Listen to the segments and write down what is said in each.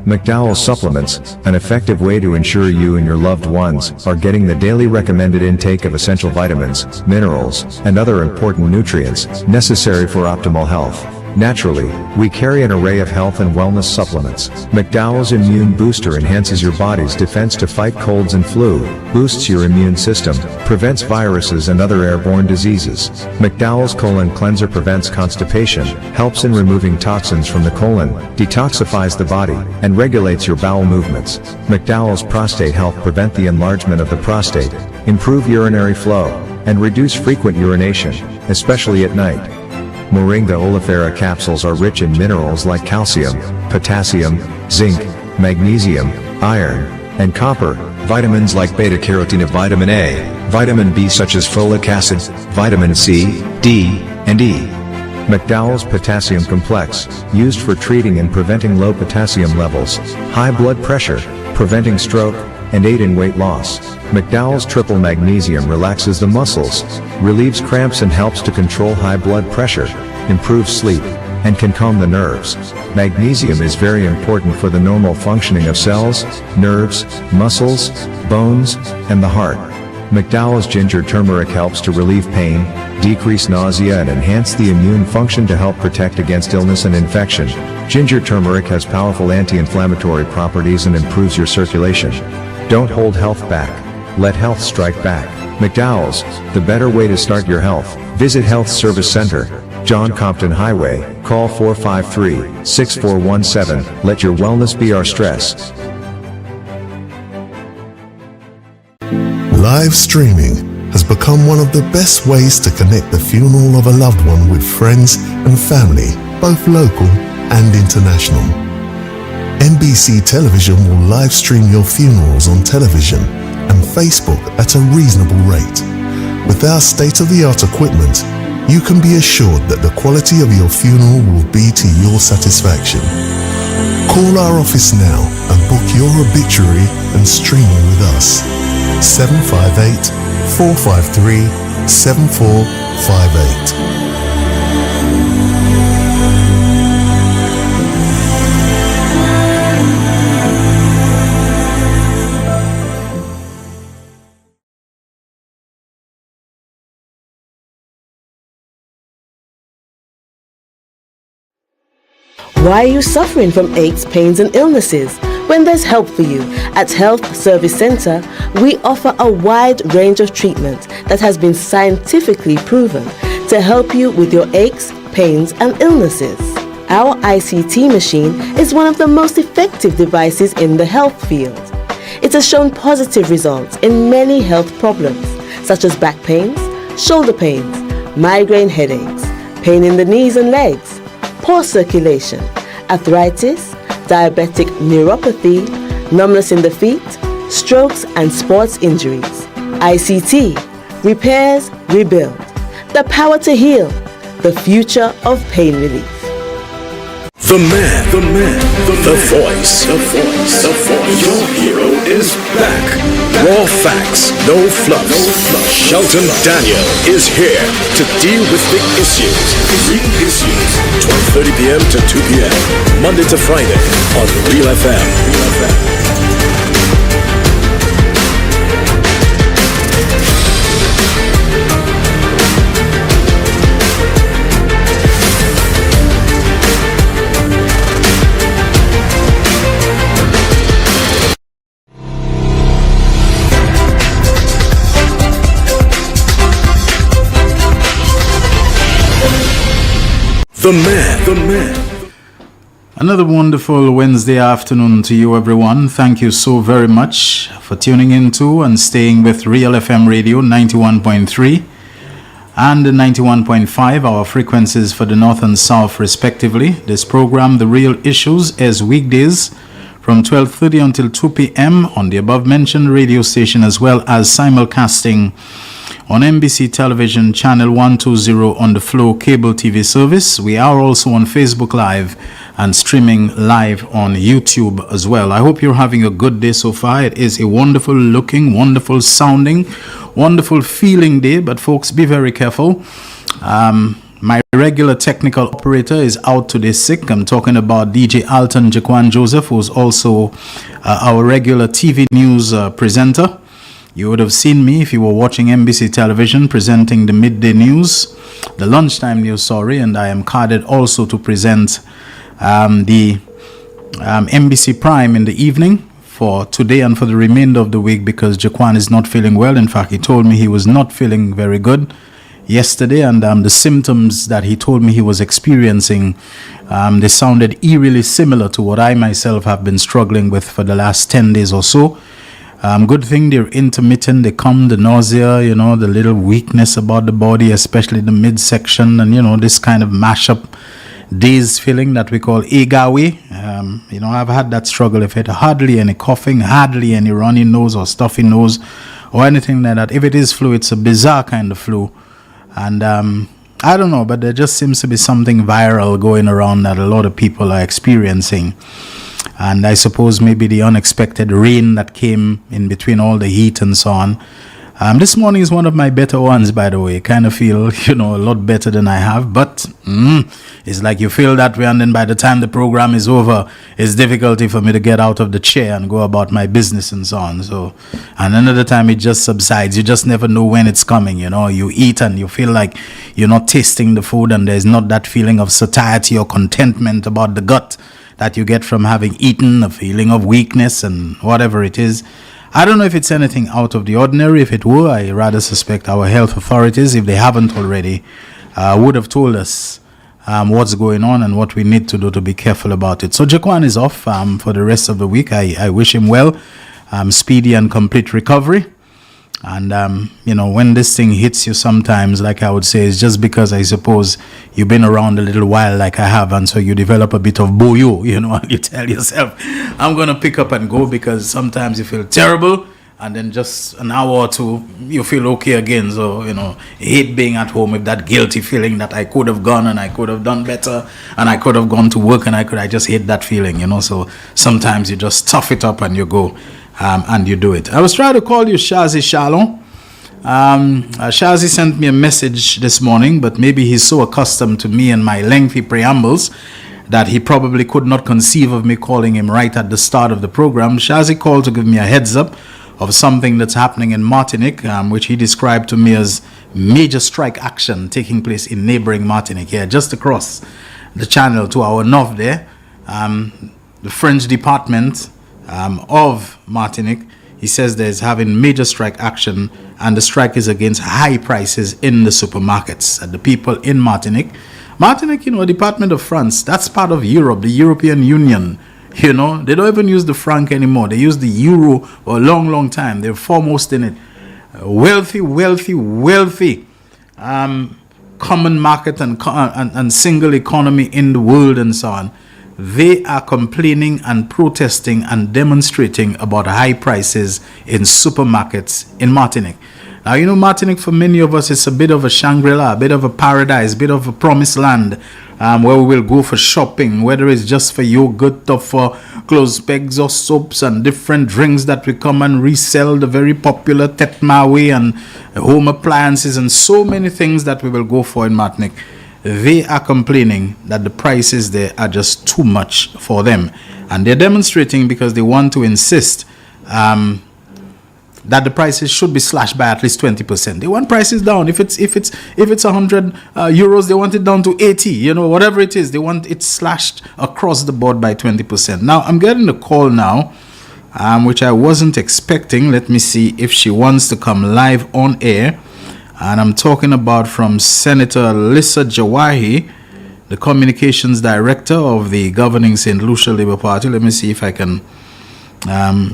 McDowell's supplements, an effective way to ensure you and your loved ones are getting the daily recommended intake of essential vitamins, minerals, and other important nutrients necessary for optimal health. Naturally, we carry an array of health and wellness supplements. McDowell's Immune Booster enhances your body's defense to fight colds and flu, boosts your immune system, prevents viruses and other airborne diseases. McDowell's Colon Cleanser prevents constipation, helps in removing toxins from the colon, detoxifies the body, and regulates your bowel movements. McDowell's Prostate Health prevent the enlargement of the prostate, improve urinary flow, and reduce frequent urination, especially at night. Moringa oleifera capsules are rich in minerals like calcium, potassium, zinc, magnesium, iron, and copper, vitamins like beta-carotene, vitamin A, vitamin B such as folic acid, vitamin C, D, and E. McDowell's Potassium Complex, used for treating and preventing low potassium levels, high blood pressure, preventing stroke, and aid in weight loss. McDowell's Triple Magnesium relaxes the muscles, relieves cramps and helps to control high blood pressure, improves sleep, and can calm the nerves. Magnesium is very important for the normal functioning of cells, nerves, muscles, bones, and the heart. McDowell's Ginger Turmeric helps to relieve pain, decrease nausea and enhance the immune function to help protect against illness and infection. Ginger turmeric has powerful anti-inflammatory properties and improves your circulation. Don't hold health back. Let health strike back. McDowell's, the better way to start your health. Visit Health Service Center, John Compton Highway, call 453-6417. Let your wellness be our stress. Live streaming has become one of the best ways to connect the funeral of a loved one with friends and family, both local and international. NBC Television will live stream your funerals on television and Facebook at a reasonable rate. With our state-of-the-art equipment, you can be assured that the quality of your funeral will be to your satisfaction. Call our office now and book your obituary and streaming with us. 758-453-7458. Why are you suffering from aches, pains, and illnesses? When there's help for you. At Health Service Center, we offer a wide range of treatment that has been scientifically proven to help you with your aches, pains, and illnesses. Our ICT machine is one of the most effective devices in the health field. It has shown positive results in many health problems, such as back pains, shoulder pains, migraine headaches, pain in the knees and legs, poor circulation, arthritis, diabetic neuropathy, numbness in the feet, strokes and sports injuries. ICT, repairs, rebuild. The power to heal, the future of pain relief. The voice. Your hero is back. Raw facts, no fluffs. Shelton Daniel is here to deal with big issues. Real issues. 12:30 p.m. to 2 p.m. Monday to Friday on Real FM. The man. Another wonderful Wednesday afternoon to you, everyone. Thank you so very much for tuning in to and staying with Real FM Radio 91.3 and 91.5, our frequencies for the North and South respectively. This program, The Real Issues, is weekdays from 12:30 until 2 p.m. on the above mentioned radio station, as well as simulcasting on NBC Television Channel 120 on the Flow Cable TV service. We are also on Facebook Live and streaming live on YouTube as well. I hope you're having a good day so far. It is a wonderful looking, wonderful sounding, wonderful feeling day, but folks, be very careful. My regular technical operator is out today sick. I'm talking about DJ Alton Jaquan Joseph, who's also our regular TV news presenter. You would have seen me if you were watching NBC television presenting the midday news, the lunchtime news, and I am carded also to present the NBC Prime in the evening for today and for the remainder of the week because Jaquan is not feeling well. In fact, he told me he was not feeling very good yesterday, and the symptoms that he told me he was experiencing, they sounded eerily similar to what I myself have been struggling with for the last 10 days or so. Good thing they're intermittent. They come, the nausea, the little weakness about the body, especially the midsection, and this kind of mashup dazed feeling that we call agawi. I've had that struggle. If it hardly any coughing, hardly any runny nose or stuffy nose or anything like that. If it is flu, it's a bizarre kind of flu. And I don't know, but there just seems to be something viral going around that a lot of people are experiencing. And I suppose maybe the unexpected rain that came in between all the heat and so on. This morning is one of my better ones, by the way. Kind of feel, a lot better than I have. But it's like you feel that way, and then by the time the program is over, it's difficulty for me to get out of the chair and go about my business and so on. So, and another time it just subsides. You just never know when it's coming. You eat and you feel like you're not tasting the food, and there's not that feeling of satiety or contentment about the gut that you get from having eaten, a feeling of weakness and whatever it is. I don't know if it's anything out of the ordinary. If it were, I rather suspect our health authorities, if they haven't already, would have told us what's going on and what we need to do to be careful about it. So Jaquan is off for the rest of the week. I wish him well, speedy and complete recovery. And, when this thing hits you sometimes, like I would say, it's just because I suppose you've been around a little while like I have. And so you develop a bit of boyo, and you tell yourself, I'm going to pick up and go, because sometimes you feel terrible. And then just an hour or two, you feel okay again. So, hate being at home with that guilty feeling that I could have gone and I could have done better and I could have gone to work and I just hate that feeling, So sometimes you just tough it up and you go. And you do it. I was trying to call you Shazi Shalom. Shazi sent me a message this morning, but maybe he's so accustomed to me and my lengthy preambles that he probably could not conceive of me calling him right at the start of the program. Shazi called to give me a heads up of something that's happening in Martinique, which he described to me as major strike action taking place in neighboring Martinique. Yeah, just across the channel to our north there. The French department of Martinique, he says there's having major strike action, and the strike is against high prices in the supermarkets. And the people in Martinique, the Department of France, that's part of Europe, the European Union. They don't even use the franc anymore. They use the euro for a long, long time. They're foremost in it. Wealthy common market and single economy in the world and so on. They are complaining and protesting and demonstrating about high prices in supermarkets in Martinique. Now, Martinique, for many of us, it's a bit of a Shangri-La, a bit of a paradise, a bit of a promised land, where we will go for shopping, whether it's just for yogurt or for clothes pegs or soaps and different drinks that we come and resell, the very popular Tetmawi and home appliances and so many things that we will go for in Martinique. They are complaining that the prices there are just too much for them, and they're demonstrating because they want to insist that the prices should be slashed by at least 20%. They want prices down. If it's 100 euros, they want it down to 80. Whatever it is, they want it slashed across the board by 20%. Now I'm getting a call now, which I wasn't expecting. Let me see if she wants to come live on air. And I'm talking about from Senator Lisa Jawahi, the communications director of the governing St. Lucia Labour Party. Let me see if I can,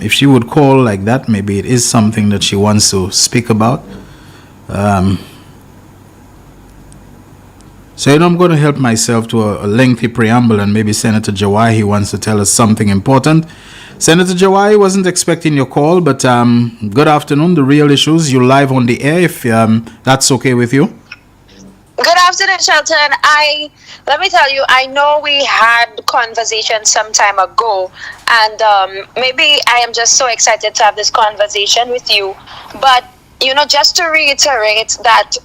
if she would call like that, maybe it is something that she wants to speak about. So I'm going to help myself to a lengthy preamble, and maybe Senator Jawahi wants to tell us something important. Senator Jawahi, wasn't expecting your call, but good afternoon. The Real Issues, you're live on the air, if that's okay with you. Good afternoon, Shelton. Let me tell you, I know we had conversation some time ago, and maybe I am just so excited to have this conversation with you. But, just to reiterate that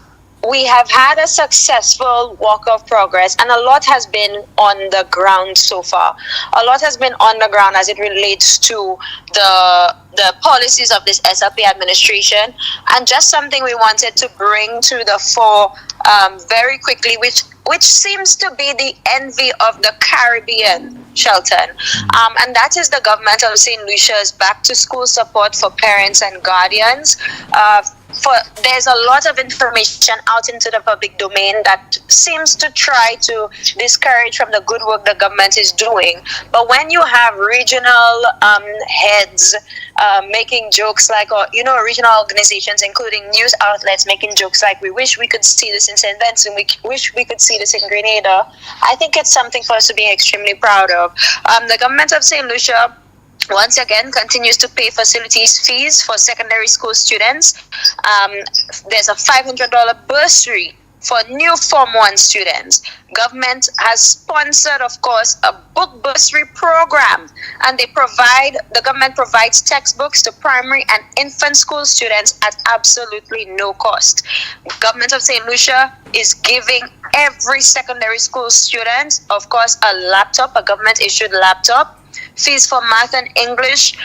we have had a successful walk of progress, and a lot has been on the ground so far. A lot has been on the ground as it relates to the policies of this SLP administration, and just something we wanted to bring to the fore very quickly, which seems to be the envy of the Caribbean, Shelton. And that is the government of St. Lucia's back to school support for parents and guardians. There's a lot of information out into the public domain that seems to try to discourage from the good work the government is doing. But when you have regional heads making jokes like, or regional organizations, including news outlets, making jokes like, we wish we could see this in St. Vincent, we wish we could see this in Grenada, I think it's something for us to be extremely proud of. The government of St. Lucia once again continues to pay facilities fees for secondary school students. There's a $500 bursary for new Form 1 students. Government has sponsored, of course, a book bursary program, and the government provides textbooks to primary and infant school students at absolutely no cost. Government of St. Lucia is giving every secondary school student, of course, a laptop, a government issued laptop. Fees for math and English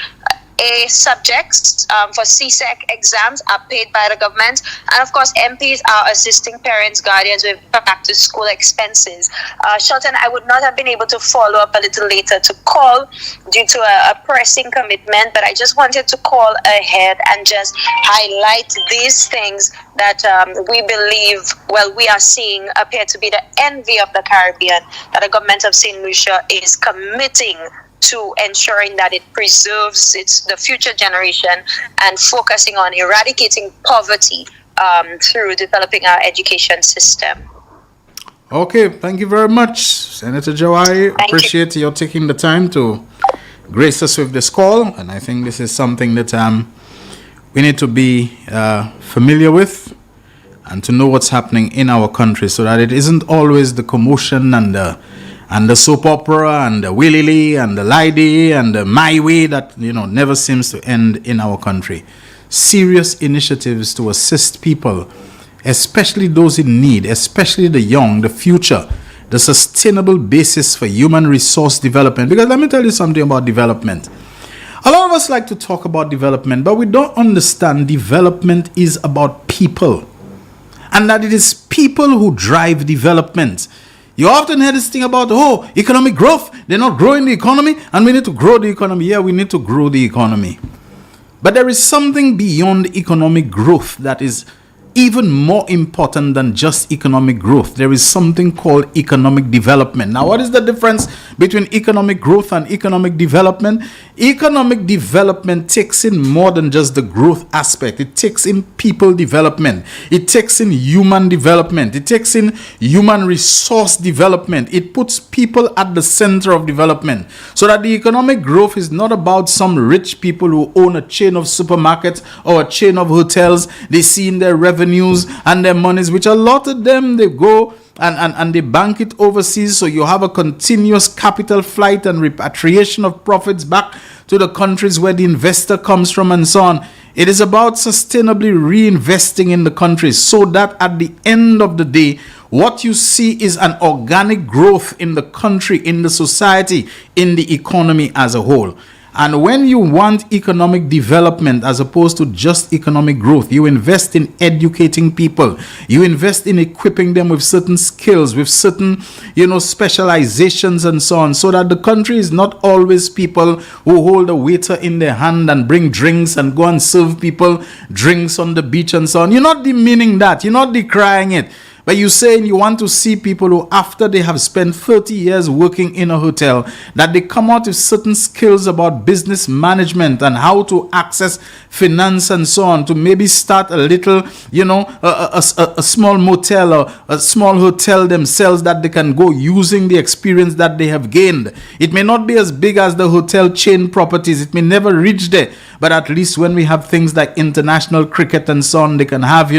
A subjects for CSEC exams are paid by the government, and of course MPs are assisting parents, guardians with back to school expenses. Shelton, I would not have been able to follow up a little later to call due to a pressing commitment, but I just wanted to call ahead and just highlight these things that we are seeing appear to be the envy of the Caribbean, that the government of St. Lucia is committing to ensuring that it preserves the future generation and focusing on eradicating poverty through developing our education system. Okay, thank you very much, Senator Jawai. Appreciate you taking the time to grace us with this call, and I think this is something that we need to be familiar with and to know what's happening in our country, so that it isn't always the commotion and the soap opera and the willy and the lady and the my way that never seems to end in our country. Serious initiatives to assist people, especially those in need, especially the young, the future, the sustainable basis for human resource development. Because let me tell you something about development. A lot of us like to talk about development, but we don't understand development is about people, and that it is people who drive development. You often hear this thing about, economic growth. They're not growing the economy, and we need to grow the economy. Yeah, we need to grow the economy. But there is something beyond economic growth that is even more important than just economic growth. There is something called economic development. Now, what is the difference between economic growth and economic development? Economic development takes in more than just the growth aspect. It takes in people development. It takes in human development. It takes in human resource development. It puts people at the center of development, so that the economic growth is not about some rich people who own a chain of supermarkets or a chain of hotels. They see in their revenues and their monies, which a lot of them, they go and they bank it overseas, so you have a continuous capital flight and repatriation of profits back to the countries where the investor comes from and so on. It is about sustainably reinvesting in the countries, so that at the end of the day, what you see is an organic growth in the country, in the society, in the economy as a whole. And when you want economic development as opposed to just economic growth, you invest in educating people. You invest in equipping them with certain skills, with certain, specializations and so on, so that the country is not always people who hold a waiter in their hand and bring drinks and go and serve people drinks on the beach and so on. You're not demeaning that. You're not decrying it. But you're saying you want to see people who, after they have spent 30 years working in a hotel, that they come out with certain skills about business management and how to access finance and so on, to maybe start a little, a small motel or a small hotel themselves, that they can go using the experience that they have gained. It may not be as big as the hotel chain properties. It may never reach there. But at least when we have things like international cricket and so on, they can have,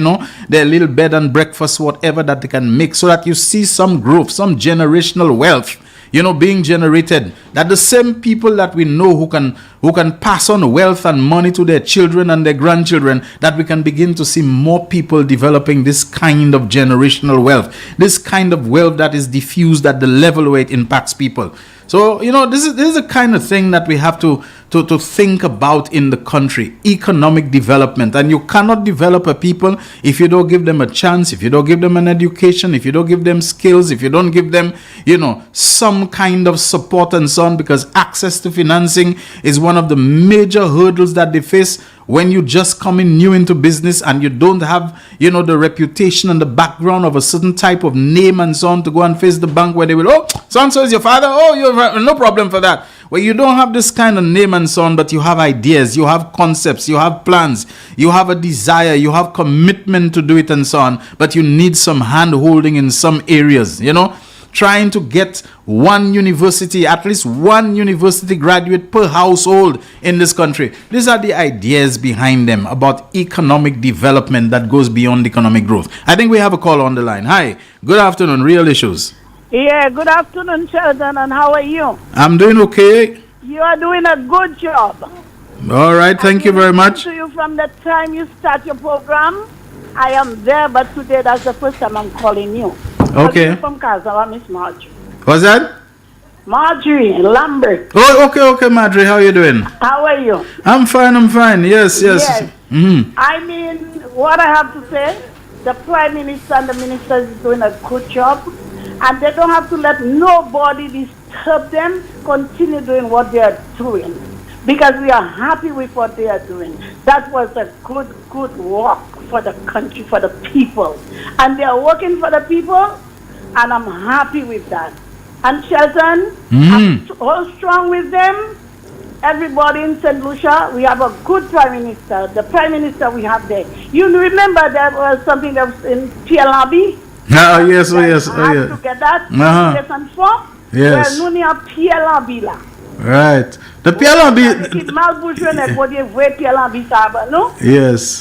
their little bed and breakfast, whatever that they can make, so that you see some growth, some generational wealth being generated, that the same people that we know who can pass on wealth and money to their children and their grandchildren, that we can begin to see more people developing this kind of generational wealth, this kind of wealth that is diffused at the level where it impacts people. So, this is the kind of thing that we have to think about in the country, economic development. And you cannot develop a people if you don't give them a chance, if you don't give them an education, if you don't give them skills, if you don't give them, some kind of support and so on, because access to financing is one of the major hurdles that they face when you just come in new into business and you don't have, the reputation and the background of a certain type of name and so on to go and face the bank where they will, oh, so-and-so is your father, oh, you have no problem for that. Well, you don't have this kind of name and so on, but you have ideas, you have concepts, you have plans, you have a desire, you have commitment to do it and so on, but you need some hand holding in some areas, trying to get at least one university graduate per household in this country. These are the ideas behind them about economic development that goes beyond economic growth. I think we have a call on the line. Hi, good afternoon, Real Issues. Yeah, good afternoon, Shelton, and how are you? I'm doing okay. You are doing a good job. All right, thank you very much. To you from the time you start your program. I am there, but today that's the first time I'm calling you. Okay. From Kazawa, Miss Marjorie. What's that? Marjorie Lambert. Oh, okay, Marjorie, how are you doing? How are you? I'm fine. Yes. Mm-hmm. I mean, what I have to say, the Prime Minister and the Ministers is doing a good job, and they don't have to let nobody disturb them, continue doing what they are doing, because we are happy with what they are doing. That was a good work for the country, for the people, and they are working for the people, and I'm happy with that. And Shelton, I'm all strong with them. Everybody in St. Lucia, we have a good Prime Minister. The Prime Minister we have there. You remember there was something that was in PLRB? Yes. I had to get that. Yes. Right. The PLRB. Yes.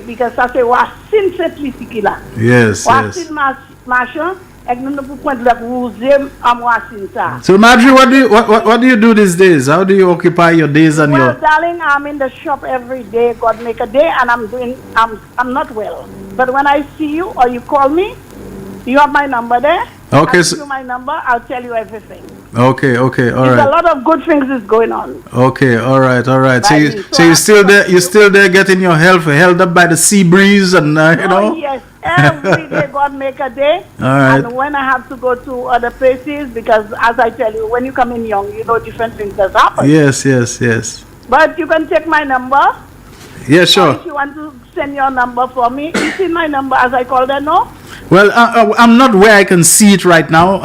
Because I say, was sin simplicity. Yes. So Marjorie, what do you do these days? How do you occupy your days and Well, darling, I'm in the shop every day, God make a day, and I'm not well. But when I see you or you call me, you have my number there. Okay. I'll give you my number, I'll tell you everything. Okay, all There's right. a lot of good things is going on. Okay, all right. So you're still there. You're still there, getting your health held up by the sea breeze, and Oh yes, every day God make a day. All right. And when I have to go to other places, because as I tell you, when you come in young, different things that happen. Yes. But you can take my number. Yeah, sure. Or if you want to send your number for me, you see my number as I call that, no? Well, I'm not where I can see it right now.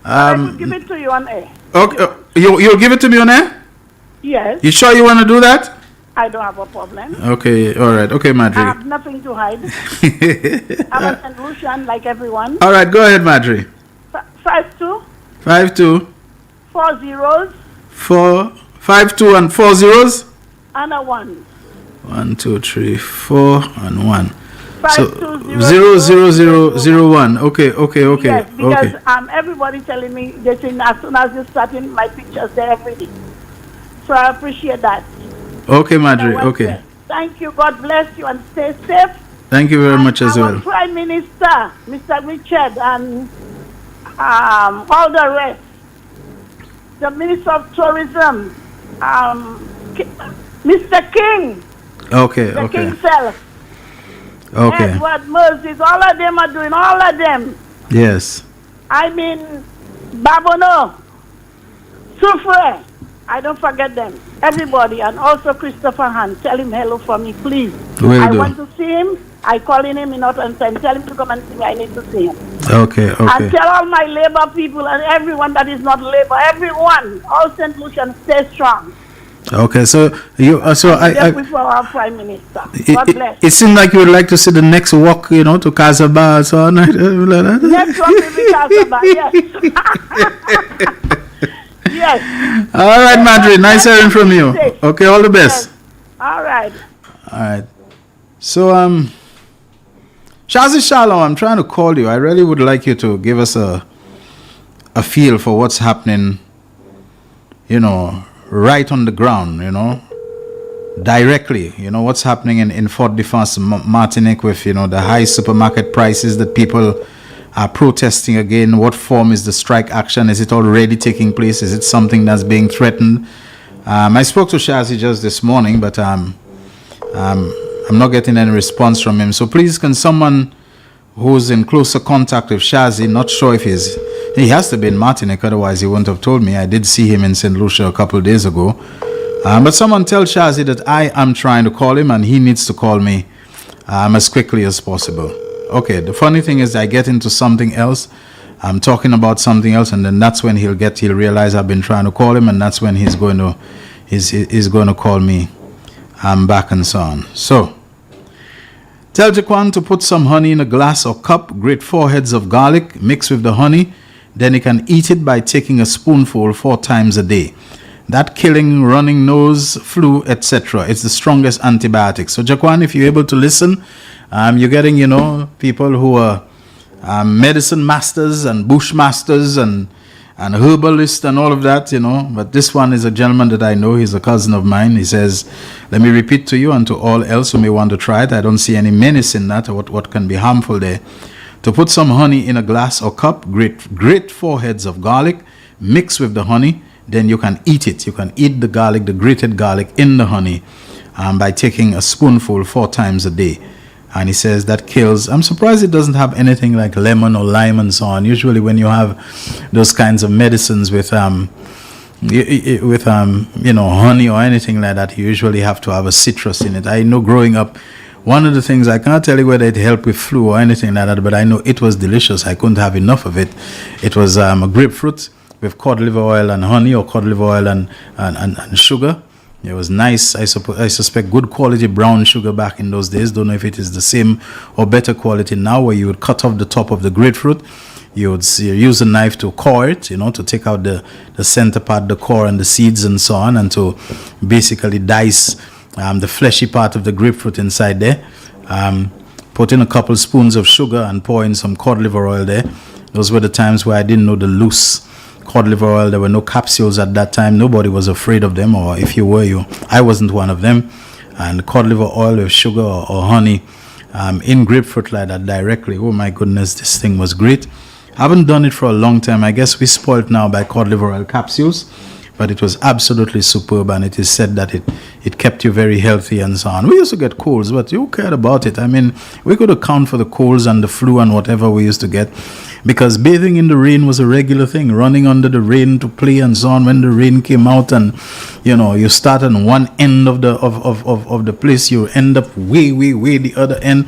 I will give it to you on air. Okay, you'll give it to me on air? Yes. You sure you want to do that? I don't have a problem. Okay, all right. Okay, Marjorie. I have nothing to hide. I'm a St. Lucian like everyone. All right, go ahead, Marjorie. 52 52 4 zeros 52 and 4 zeros and a 1. 1 2 3 4 and 1. So 00001. Okay. Yes, because everybody telling me they say as soon as you start in my pictures there every day. So I appreciate that. Okay, Marjorie. Okay. Thank you. God bless you and stay safe. Thank you very much as well. Prime Minister, Mr. Richard, and all the rest. The Minister of Tourism, Mr. King. Okay. The King self. Okay. Edward Moses, all of them are doing, all of them. Yes. I mean, Babono, Soufre, I don't forget them. Everybody, and also Christopher Hunt. Tell him hello for me, please. I want to see him. I call him in not on time. Tell him to come and see me. I need to see him. Okay. And tell all my labor people and everyone that is not labor, everyone, all St. Lucians, stay strong. Okay, so I before our Prime Minister. God bless. It seems like you would like to see the next walk, to Casabah and so on. Next walk will be Casabah, yes. Yes. All right, Marjorie, nice hearing from you. Okay, all the best. Yes. All right. So, Shazi Shalom, I'm trying to call you. I really would like you to give us a a feel for what's happening, right on the ground, directly, what's happening in Fort-de-France, Martinique with, the high supermarket prices that people are protesting again. What form is the strike action? Is it already taking place? Is it something that's being threatened? I spoke to Shazi just this morning, but I'm not getting any response from him. So please, can someone who's in closer contact with Shazi, not sure if he has to be in Martinique, otherwise he wouldn't have told me. I did see him in St. Lucia a couple of days ago. But someone tell Shazi that I am trying to call him and he needs to call me as quickly as possible. Okay, the funny thing is I get into something else. I'm talking about something else, and then that's when he'll realize I've been trying to call him, and that's when he's going to call me back and so on. So, tell Jaquan to put some honey in a glass or cup, grate 4 heads of garlic, mix with the honey, then he can eat it by taking a spoonful 4 times a day. That killing running nose, flu, etc. It's the strongest antibiotic. So Jaquan, if you're able to listen, you're getting, people who are medicine masters and bushmasters and herbalists and all of that, But this one is a gentleman that I know. He's a cousin of mine. He says, let me repeat to you and to all else who may want to try it. I don't see any menace in that or what can be harmful there. To put some honey in a glass or cup, grate 4 heads of garlic, mix with the honey, then you can eat it. You can eat the garlic, the grated garlic in the honey by taking a spoonful 4 times a day. And he says that kills. I'm surprised it doesn't have anything like lemon or lime and so on. Usually when you have those kinds of medicines with honey or anything like that, you usually have to have a citrus in it. I know growing up, one of the things, I can't tell you whether it helped with flu or anything like that, but I know it was delicious. I couldn't have enough of it. It was a grapefruit with cod liver oil and honey, or cod liver oil and sugar. It was nice. I suspect good quality brown sugar back in those days. Don't know if it is the same or better quality now, where you would cut off the top of the grapefruit. You would use a knife to core it, to take out the center part, the core and the seeds and so on, and to basically dice the fleshy part of the grapefruit inside there. Put in a couple spoons of sugar and pour in some cod liver oil there. Those were the times where I didn't know the loose cod liver oil. There were no capsules at that time. Nobody was afraid of them, or if you were, I wasn't one of them. And cod liver oil with sugar or honey in grapefruit like that directly. Oh my goodness, this thing was great. I haven't done it for a long time. I guess we're spoiled now by cod liver oil capsules, but it was absolutely superb, and it is said that it kept you very healthy and so on. We used to get colds, but who cared about it? I mean, we could account for the colds and the flu and whatever we used to get, because bathing in the rain was a regular thing, running under the rain to play and so on. When the rain came out and you start on one end of the place, you end up way the other end,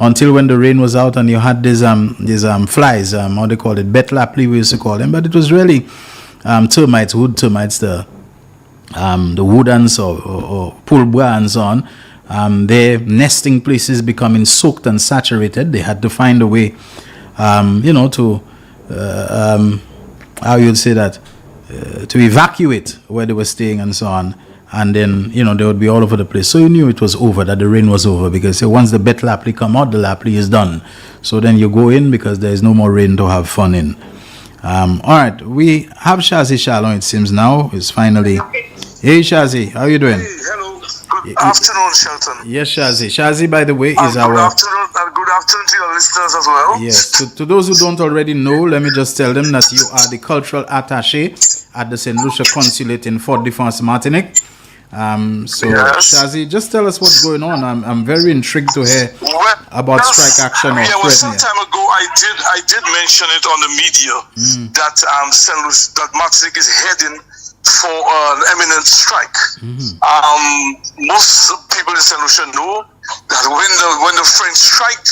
until when the rain was out and you had these flies, how they call it, betlapli we used to call them, but it was really termites, wood termites, the wood ants or pulbois and so on. Their nesting places becoming soaked and saturated. They had to find a way to how you'd say that, to evacuate where they were staying and so on. And then, they would be all over the place. So you knew it was over, that the rain was over, because once the betlapli come out, the lapli is done. So then you go in because there is no more rain to have fun in. All right, we have Shazi Shalom, it seems now. It's finally. Hey Shazi, how are you doing? Hey, hello. Good afternoon, Shelton. Yes, Shazi. Shazi, by the way, is our... Good afternoon, and good afternoon to your listeners as well. Yes, to those who don't already know, let me just tell them that you are the cultural attaché at the St. Lucia Consulate in Fort-de-France, Martinique. Yes. Shazi, just tell us what's going on. I'm very intrigued to hear about strike action or threat. Some time ago, I did mention it on the media that St. Lucia, that Martinique is heading for an imminent strike. Most people in St. Lucia know that when the French strike,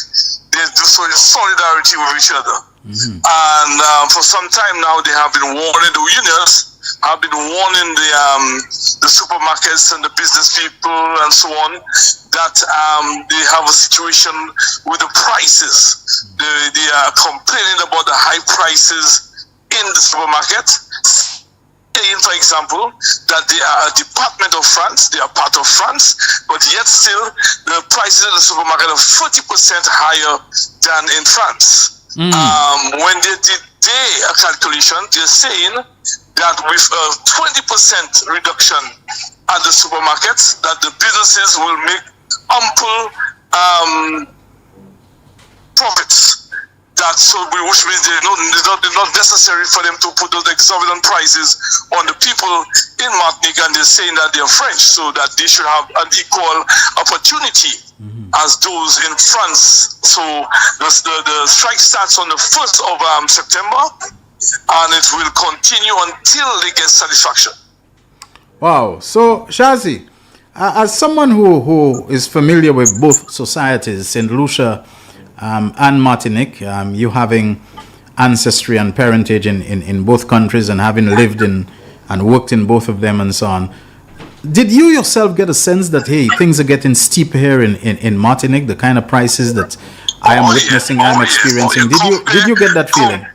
they do so in solidarity with each other. And for some time now, they have been warning the unions. I've been warning the supermarkets and the business people and so on that they have a situation with the prices. They are complaining about the high prices in the supermarket, saying, for example, that they are a department of France, they are part of France, but yet still the prices in the supermarket are 40% higher than in France. When they did their calculation, they're saying that with a 20% reduction at the supermarkets, that the businesses will make ample profits. Which means they're not necessary for them to put those exorbitant prices on the people in Martinique, and they're saying that they're French, so that they should have an equal opportunity as those in France. So the strike starts on the 1st of September, and it will continue until they get satisfaction. Wow. So, Shazi, as someone who is familiar with both societies, St. Lucia and Martinique, you having ancestry and parentage in both countries and having lived in and worked in both of them and so on, did you yourself get a sense that, hey, things are getting steep here in Martinique, the kind of prices that I am witnessing, I'm experiencing? Did you get that feeling?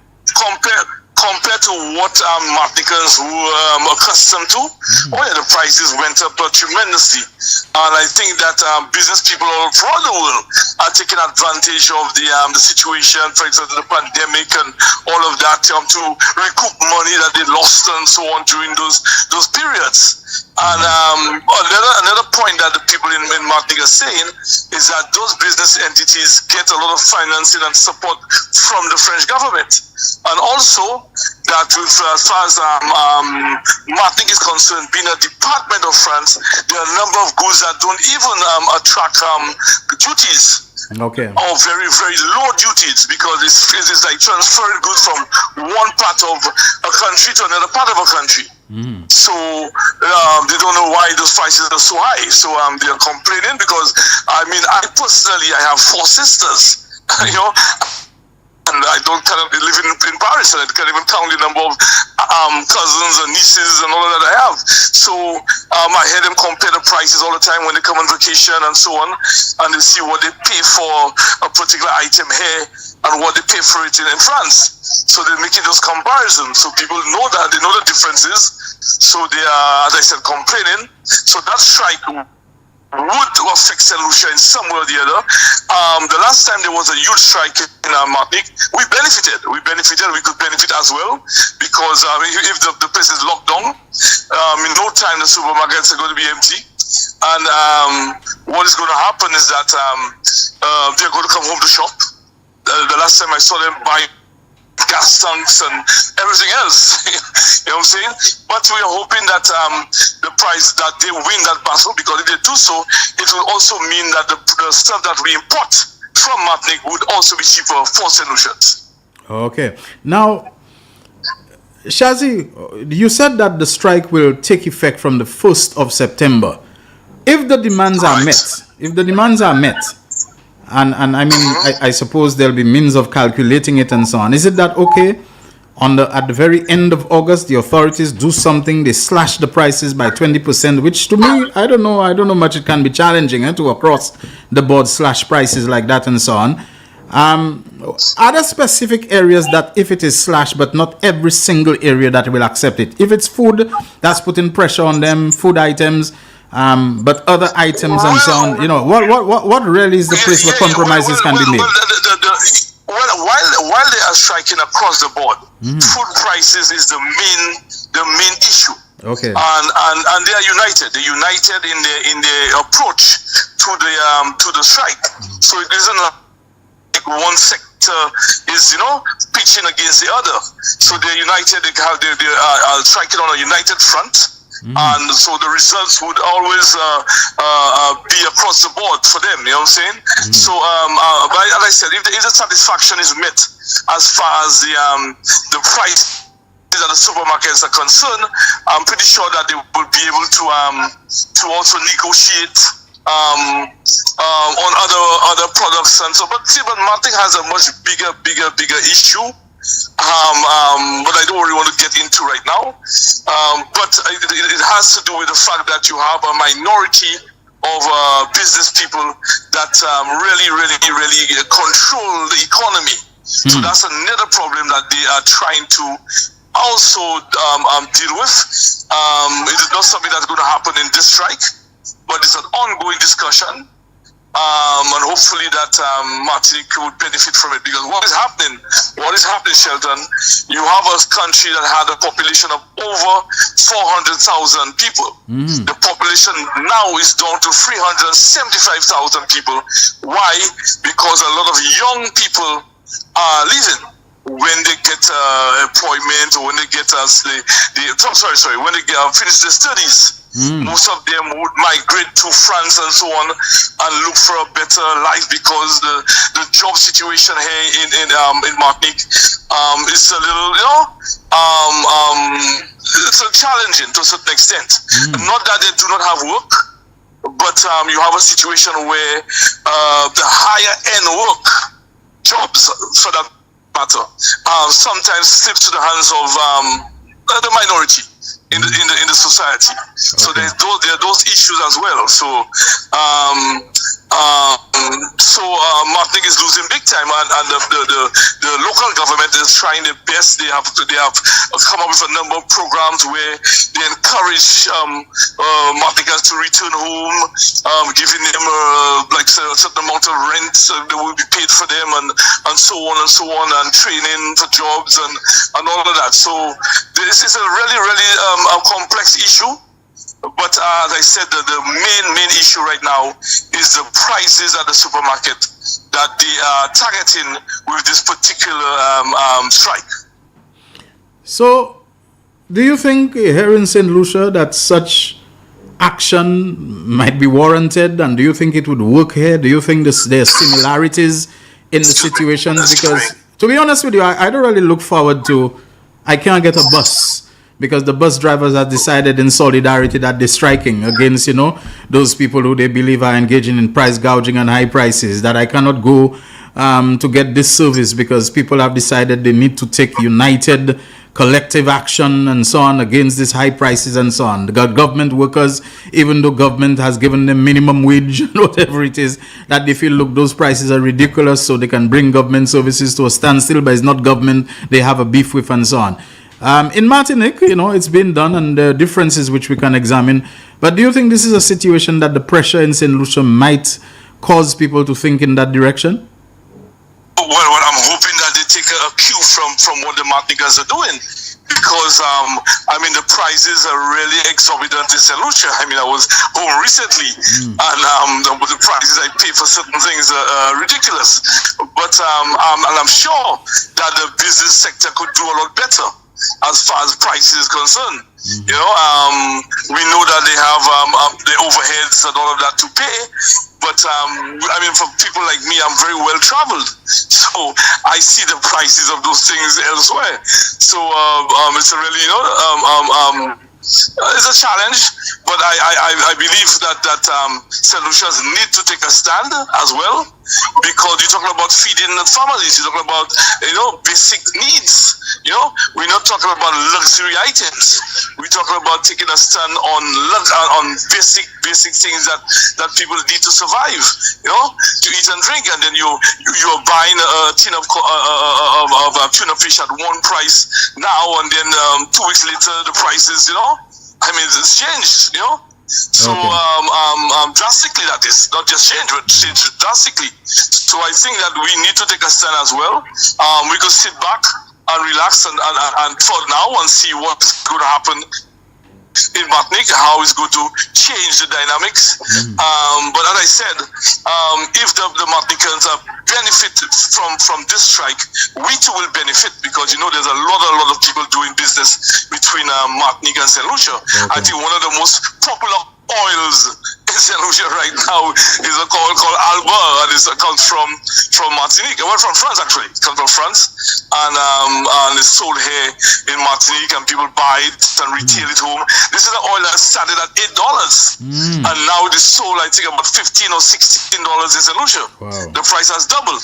Compared to what Martiniquans were accustomed to, the prices went up tremendously. And I think that business people all around the world are taking advantage of the situation, for example, the pandemic and all of that, to recoup money that they lost and so on during those periods. And another point that the people in Martinique are saying is that those business entities get a lot of financing and support from the French government. And also that as far as Martinique is concerned, being a department of France, there are a number of goods that don't even attract duties. Okay. Or very, very low duties, because it's like transferring goods from one part of a country to another part of a country. So they don't know why those prices are so high. So they're complaining because, I have 4 sisters, and I don't live in Paris, and I can't even count the number of cousins and nieces and all that I have. So I hear them compare the prices all the time when they come on vacation and so on, and they see what they pay for a particular item here and what they pay for it in France. So they're making those comparisons. So people know that, they know the differences. So they are, as I said, complaining. So that strike would affect St. Lucia in some way or the other. The last time there was a huge strike in Martinique, we benefited. We could benefit as well, because if the place is locked down, in no time the supermarkets are going to be empty. And what is going to happen is that they're going to come home to shop. The last time I saw them buy gas tanks and everything else. You know what I'm saying? But we are hoping that the price, that they win that battle, because if they do so, it will also mean that the stuff that we import from Martinique would also be cheaper for solutions. Okay. Now, Shazi, you said that the strike will take effect from the 1st of September. If the demands are met, and I suppose there'll be means of calculating it and so on. Is it that okay? At the very end of August, the authorities do something, they slash the prices by 20%, which to me, I don't know much it can be challenging to across the board slash prices like that and so on. Are there specific areas that if it is slashed, but not every single area that will accept it? If it's food, that's putting pressure on them, food items. But other items and so on, what really is the place where compromises can be made? While they are striking across the board, food prices is the main issue. Okay. And they are united. They're united in their approach to the strike. So it isn't like one sector is pitching against the other. So they're united. They are striking on a united front. And so the results would always be across the board for them, you know what I'm saying? So, but as I said, if the satisfaction is met as far as the price that the supermarkets are concerned, I'm pretty sure that they will be able to also negotiate on other products and so. But Martinique has a much bigger issue. But I don't really want to get into right now. But it has to do with the fact that you have a minority of business people that really control the economy. So that's another problem that they are trying to also deal with. It is not something that's going to happen in this strike, but it's an ongoing discussion. And hopefully that Martinique would benefit from it, because what is happening, Shelton, you have a country that had a population of over 400,000 people. The population now is down to 375,000 people. Why? Because a lot of young people are leaving when they get employment, or when they get when they finish their studies. Most of them would migrate to France and so on and look for a better life, because the job situation here in Martinique is a little, it's challenging to a certain extent. Not that they do not have work, but you have a situation where the higher end work jobs, for that matter, sometimes slips to the hands of the minority in the society. So there are those issues as well. So Martinique is losing big time, and the local government is trying their best. They have come up with a number of programs where they encourage Martiniquans to return home, giving them a certain amount of rent that will be paid for them, and so on and so on, and training for jobs and all of that. So this is a really a complex issue. But as I said, the main issue right now is the prices at the supermarket that they are targeting with this particular strike. So, do you think here in St. Lucia that such action might be warranted, and do you think it would work here? Do you think there are similarities in the situations? Because, to be honest with you, I don't really look forward to, I can't get a bus, because the bus drivers have decided in solidarity that they're striking against, those people who they believe are engaging in price gouging and high prices, that I cannot go to get this service because people have decided they need to take united collective action and so on against these high prices and so on. The government workers, even though government has given them minimum wage, whatever it is, that they feel, look, those prices are ridiculous, so they can bring government services to a standstill, but it's not government they have a beef with and so on. In Martinique, it's been done, and there are differences which we can examine. But do you think this is a situation that the pressure in St. Lucia might cause people to think in that direction? Well, I'm hoping that they take a cue from what the Martiniquans are doing, because the prices are really exorbitant in St. Lucia. I was home recently, and the prices I pay for certain things are ridiculous. But and I'm sure that the business sector could do a lot better as far as prices is concerned. We know that they have the overheads and all of that to pay, but for people like me, I'm very well traveled, so I see the prices of those things elsewhere. So it's a really it's a challenge, but I believe that St. Lucians need to take a stand as well, because you're talking about feeding the families, you're talking about basic needs. We're not talking about luxury items. We're talking about taking a stand on basic things that people need to survive. To eat and drink, and then you're buying a tin of tuna fish at one price now, and then 2 weeks later the prices, it's changed. So drastically, that is not just change, but change drastically. So I think that we need to take a stand as well. We could sit back and relax and for now and see what's going to happen in Martinique, how it's going to change the dynamics. But as I said, if the Martiniquans are benefited from this strike, we too will benefit, because there's a lot of people doing business between Martinique and St. Lucia. I think one of the most popular oils in St. Lucia right now is a oil called Alba, and it comes from Martinique. Well, from France actually. It comes from France, and it's sold here in Martinique, and people buy it and retail it home. This is an oil that started at $8, and now it is sold, I think, about $15 or $16 in St. Lucia. Wow. The price has doubled.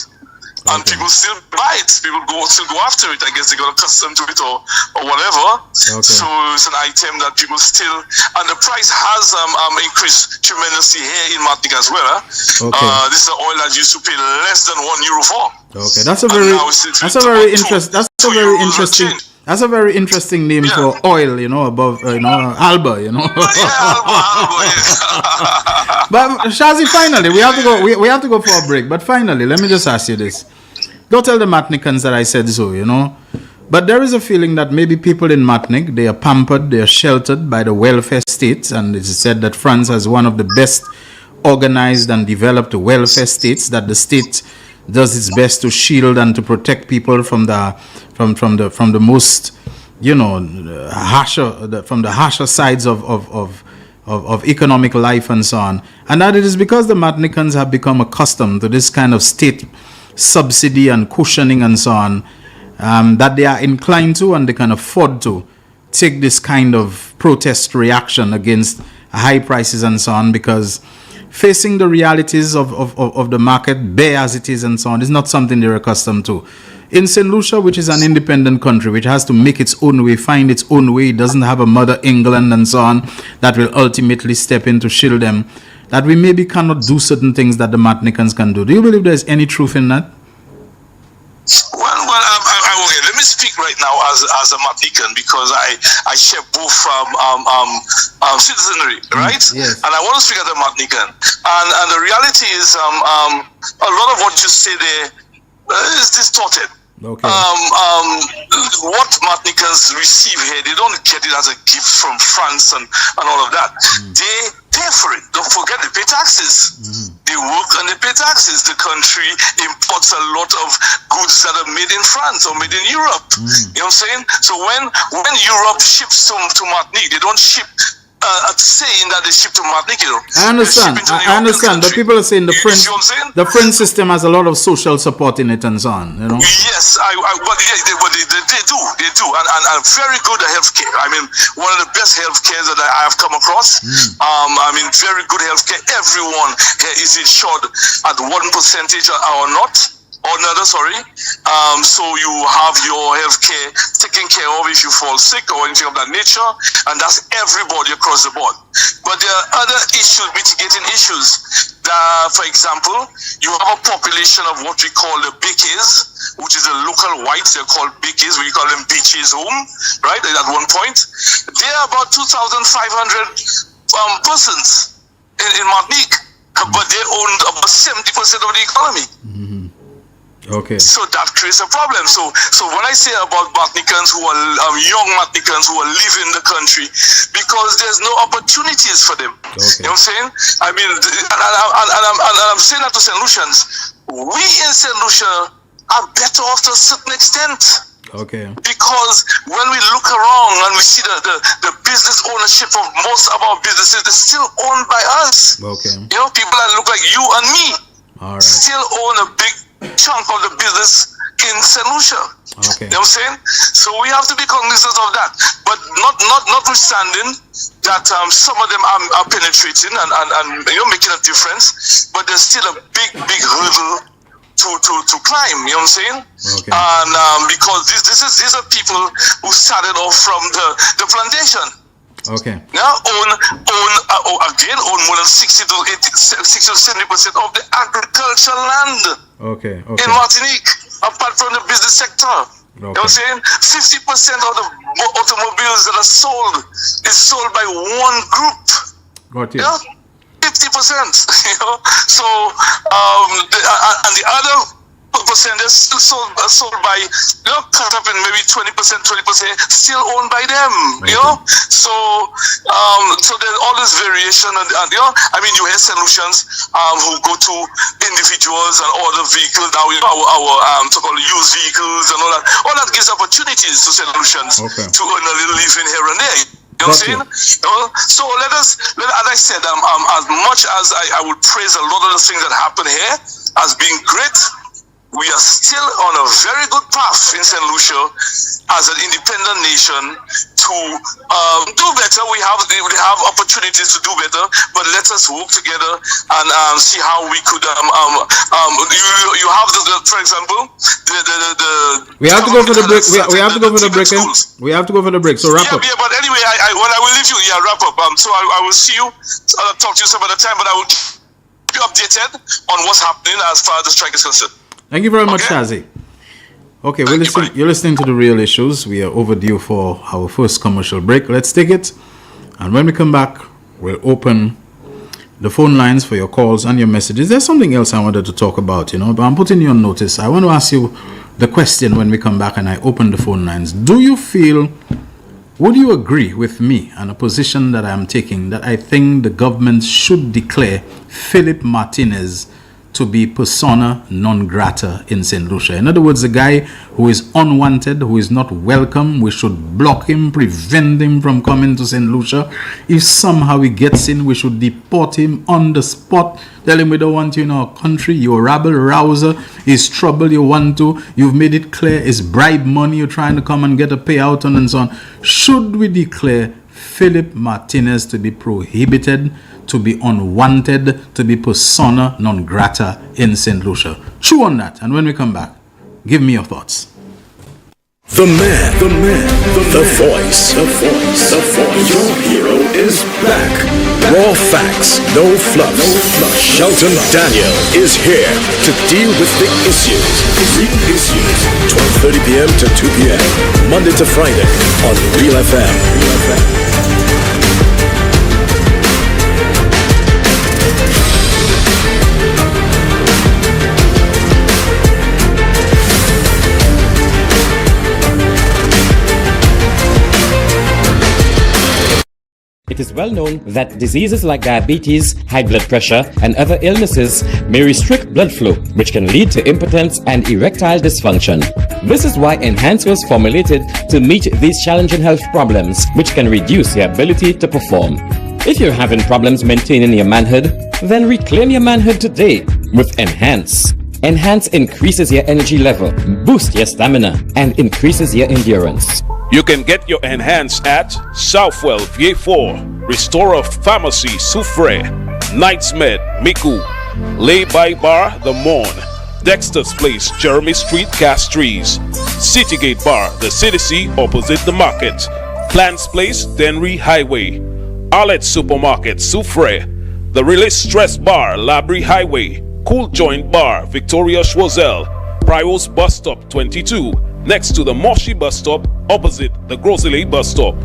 And people still buy it. People still go after it. I guess they got accustomed to it or whatever. Okay. So it's an item that people still, and the price has increased tremendously here in Martinique as well. Okay. This is an oil that used to pay less than €1 for. Okay, that's a very interesting That's a very interesting name for oil, above, Alba, Alba, yeah. But Shazi, finally, we have to go. We have to go for a break. But finally, let me just ask you this: don't tell the Martinicans that I said so, But there is a feeling that maybe people in Martinique, they are pampered, they are sheltered by the welfare states, and it's said that France has one of the best organized and developed welfare states. That the state does its best to shield and to protect people from the most, harsher sides of economic life and so on. And that it is because the Martinicans have become accustomed to this kind of state subsidy and cushioning and so on, that they are inclined to and they can afford to take this kind of protest reaction against high prices and so on, because facing the realities of the market, bare as it is and so on, is not something they're accustomed to. In St. Lucia, which is an independent country, which has to make its own way, find its own way, it doesn't have a mother England and so on, that will ultimately step in to shield them, that we maybe cannot do certain things that the Martinicans can do. Do you believe there's any truth in that? Okay, let me speak right now as a Martinican, because I share both citizenry, right? Yes. And I want to speak as a Martinican. And the reality is, a lot of what you say there is distorted. Okay. What Martinicans receive here, they don't get it as a gift from France and all of that. They pay for it. Don't forget, they pay taxes. They work and they pay taxes. The country imports a lot of goods that are made in France or made in Europe. You know what I'm saying? So when Europe ships to Martinique, they don't ship saying that they ship to Martinique. I understand, but people are saying the French system has a lot of social support in it and so on, Yes, but they do, and very good healthcare. I mean, one of the best healthcare that I have come across. I mean, very good healthcare. Everyone is insured at 1% or not. Or another, sorry. So you have your health care taken care of if you fall sick or anything of that nature, and that's everybody across the board. But there are other issues, mitigating issues. For example, you have a population of what we call the Bikis, which is the local whites. They're called Bikis. We call them beaches home, right? At one point, there are about 2,500 persons in Martinique, but they own about 70% of the economy. Okay. So that creates a problem. So when I say about Martinicans who are young Martinicans who are leaving the country because there's no opportunities for them. Okay. You know what I'm saying? I mean, and I'm saying that to St. Lucians. We in St. Lucia are better off to a certain extent. Okay. Because when we look around and we see the business ownership of most of our businesses, they're still owned by us. Okay. People that look like you and me still own a big chunk of the business in St. Lucia. Okay. You know what I'm saying? So we have to be cognizant of that. But notwithstanding that some of them are penetrating and making a difference, but there's still a big hurdle to climb, you know what I'm saying? Okay. And because these are people who started off from the plantation. Okay. Now own more than 60 to 70% of the agricultural land. Okay. In Martinique, apart from the business sector. Okay. You know what I'm saying? 50% of the automobiles that are sold is sold by one group. Got it. 50%. So and the other percent is still sold by cut up in maybe 20%, still owned by them. So there's all this variation, and I mean, you hear solutions who go to individuals and order vehicles now. Our so-called used vehicles and all that. All that gives opportunities to solutions to earn a little living here and there. You know what I'm saying? So let us, as I said, as much as I would praise a lot of the things that happen here as being great, we are still on a very good path in St. Lucia as an independent nation to do better. We have opportunities to do better, but let us work together and see how we could. You have for example, we have to go for the break. We have to go for the break. We have to go for the break. So wrap up. Yeah, but anyway, I will leave you. Yeah, wrap up. So I will see you. Talk to you some other time, but I will keep you updated on what's happening as far as the strike is concerned. Thank you very much, Shazi. Okay, Thank you're listening to The Real Issues. We are overdue for our first commercial break. Let's take it. And when we come back, we'll open the phone lines for your calls and your messages. There's something else I wanted to talk about, but I'm putting you on notice. I want to ask you the question when we come back and I open the phone lines. Would you agree with me on a position that I'm taking that I think the government should declare Philip Martinez to be persona non grata in St. Lucia? In other words, the guy who is unwanted, who is not welcome, we should block him, prevent him from coming to St. Lucia. If somehow he gets in, we should deport him on the spot. Tell him we don't want you in our country. You're a rabble rouser. It's trouble you want to. You've made it clear it's bribe money you're trying to come and get a payout on and so on. Should we declare Philip Martinez to be prohibited, to be unwanted, to be persona non grata in St. Lucia? Chew on that, and when we come back, give me your thoughts. The voice. Your hero is back. Raw facts, no fluff. Shelton Daniel is here to deal with the issues. Real issues. 12:30 p.m. to 2 p.m. Monday to Friday on Real FM. It is well known that diseases like diabetes, high blood pressure, and other illnesses may restrict blood flow, which can lead to impotence and erectile dysfunction. This is why Enhance was formulated to meet these challenging health problems, which can reduce your ability to perform. If you're having problems maintaining your manhood, then reclaim your manhood today with Enhance. Enhance increases your energy level, boosts your stamina, and increases your endurance. You can get your Enhance at Southwell VA4, Restorer Pharmacy Soufre, Knights Med Miku, Lay by Bar The Morn, Dexter's Place Jeremy Street Castries, Citygate Bar The City opposite the market, Plants Place Denry Highway, Arlette Supermarket Soufre, The Release Stress Bar Labrie Highway, Cool Joint Bar Victoria Schwazel, Prios Bus Stop 22, next to the Moshi Bus Stop opposite the Grosile Bus Stop.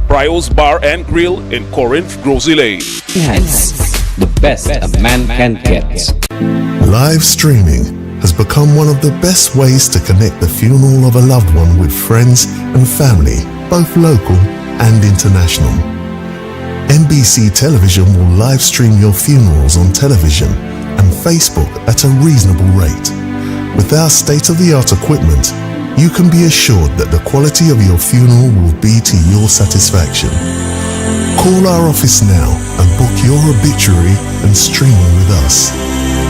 Prios Bar and Grill in Corinth, Grosile. Enhance, the best a man can get. Live streaming has become one of the best ways to connect the funeral of a loved one with friends and family, both local and international. NBC Television will live stream your funerals on television and Facebook at a reasonable rate. With our state-of-the-art equipment, you can be assured that the quality of your funeral will be to your satisfaction. Call our office now and book your obituary and streaming with us.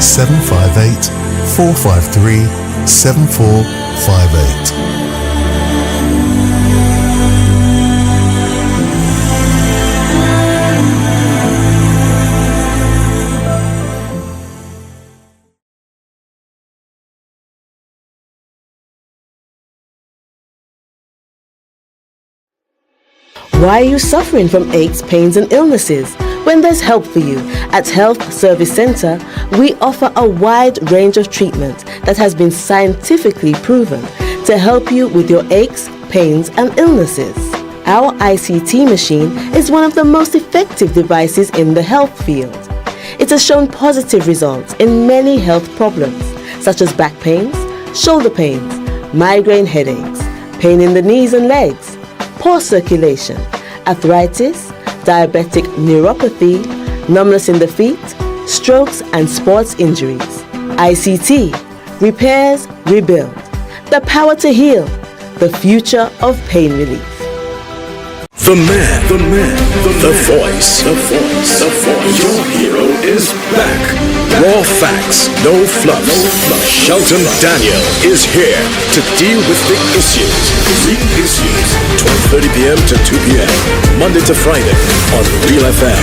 758-453-7458. Why are you suffering from aches, pains, and illnesses? When there's help for you. At Health Service Center, we offer a wide range of treatment that has been scientifically proven to help you with your aches, pains, and illnesses. Our ICT machine is one of the most effective devices in the health field. It has shown positive results in many health problems, such as back pains, shoulder pains, migraine headaches, pain in the knees and legs, poor circulation, arthritis, diabetic neuropathy, numbness in the feet, strokes and sports injuries. ICT, repairs, rebuild. The power to heal, the future of pain relief. The voice. Your hero is back. Raw facts, no fluff. Shelton Daniel is here to deal with the issues. Real issues. 12:30 p.m. to 2 p.m. Monday to Friday on Real FM.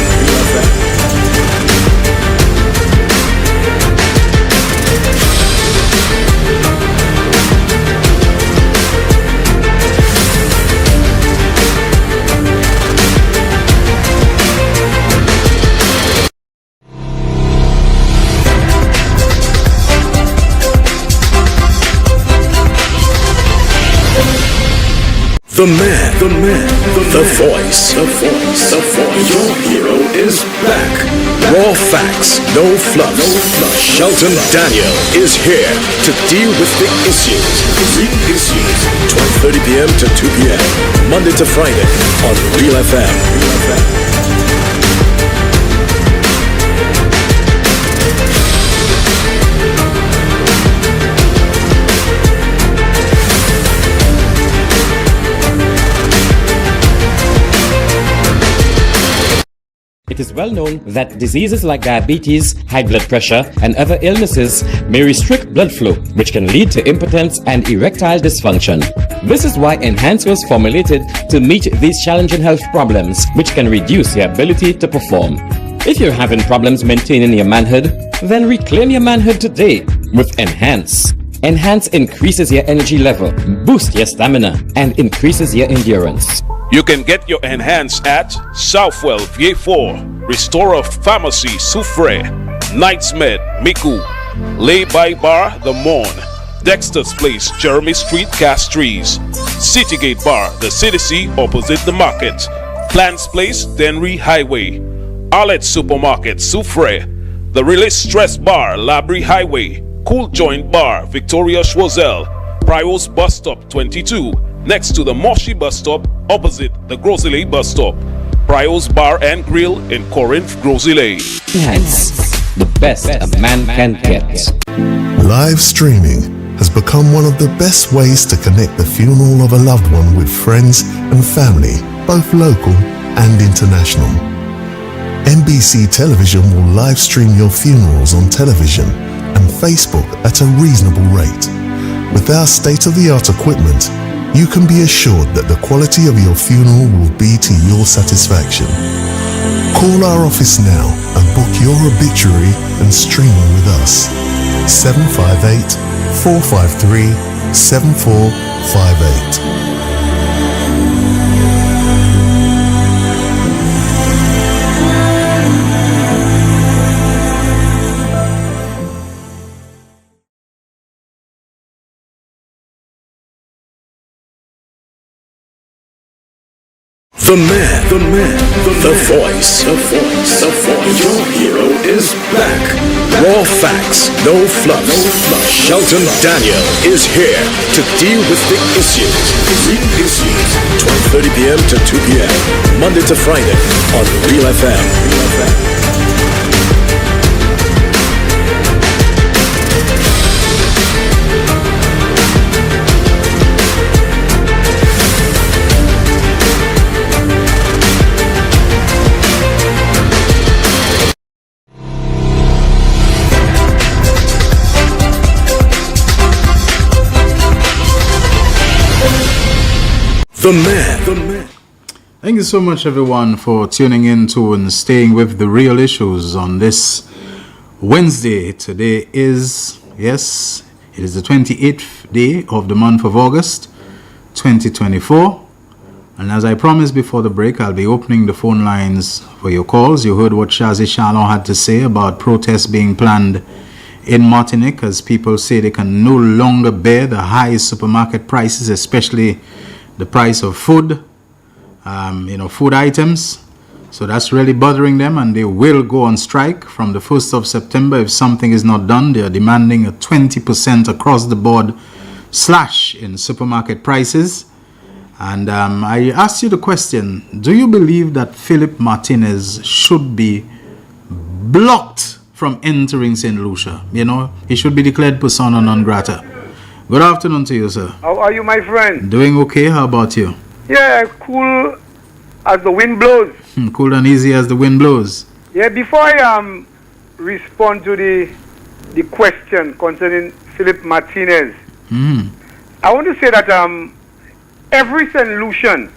The man, the voice. Your hero is back. Raw facts, no fluff. Shelton Daniel is here to deal with the issues. Real issues. 12:30 p.m. to 2 p.m. Monday to Friday on Real FM. It is well known that diseases like diabetes, high blood pressure, and other illnesses may restrict blood flow, which can lead to impotence and erectile dysfunction. This is why Enhance was formulated to meet these challenging health problems, which can reduce your ability to perform. If you're having problems maintaining your manhood, then reclaim your manhood today with Enhance. Enhance increases your energy level, boosts your stamina, and increases your endurance. You can get your Enhance at Southwell VA4, Restorer Pharmacy Soufre, Knights Med Miku, Lay by Bar The Morn, Dexter's Place Jeremy Street Castries, Citygate Bar The City opposite the market, Plants Place Denry Highway, Arlette Supermarket Soufre, The Release Stress Bar Labrie Highway, Cool Joint Bar Victoria Schwazel, Prios Bus Stop 22, next to the Moshi Bus Stop opposite the Grosile Bus Stop. Prios Bar and Grill in Corinth, Grosile. Enhance, the best a man can get. Live streaming has become one of the best ways to connect the funeral of a loved one with friends and family, both local and international. NBC Television will live stream your funerals on television and Facebook at a reasonable rate. With our state-of-the-art equipment, you can be assured that the quality of your funeral will be to your satisfaction. Call our office now and book your obituary and streaming with us. 758-453-7458. The man, the voice. Your hero is back. Raw facts, no fluff. Shelton Daniel is here to deal with the issues. Real issues. 12:30 p.m. to 2 p.m. Monday to Friday on Real FM. The man. Thank you so much, everyone, for tuning in to and staying with the real issues on this Wednesday. Today is, yes, it is the 28th day of the month of August 2024. And as I promised before the break, I'll be opening the phone lines for your calls. You heard what Shazi Shalom had to say about protests being planned in Martinique, as people say they can no longer bear the high supermarket prices, especially the price of food, food items. So that's really bothering them, and they will go on strike from the 1st of September if something is not done. They are demanding a 20% across the board slash in supermarket prices. And I asked you the question, do you believe that Philip Martinez should be blocked from entering St. Lucia? He should be declared persona non grata. Good afternoon to you, sir. How are you, my friend? Doing okay. How about you? Yeah, cool as the wind blows. Cool and easy as the wind blows. Yeah, before I respond to the question concerning Philip Martinez, I want to say that every St. Lucian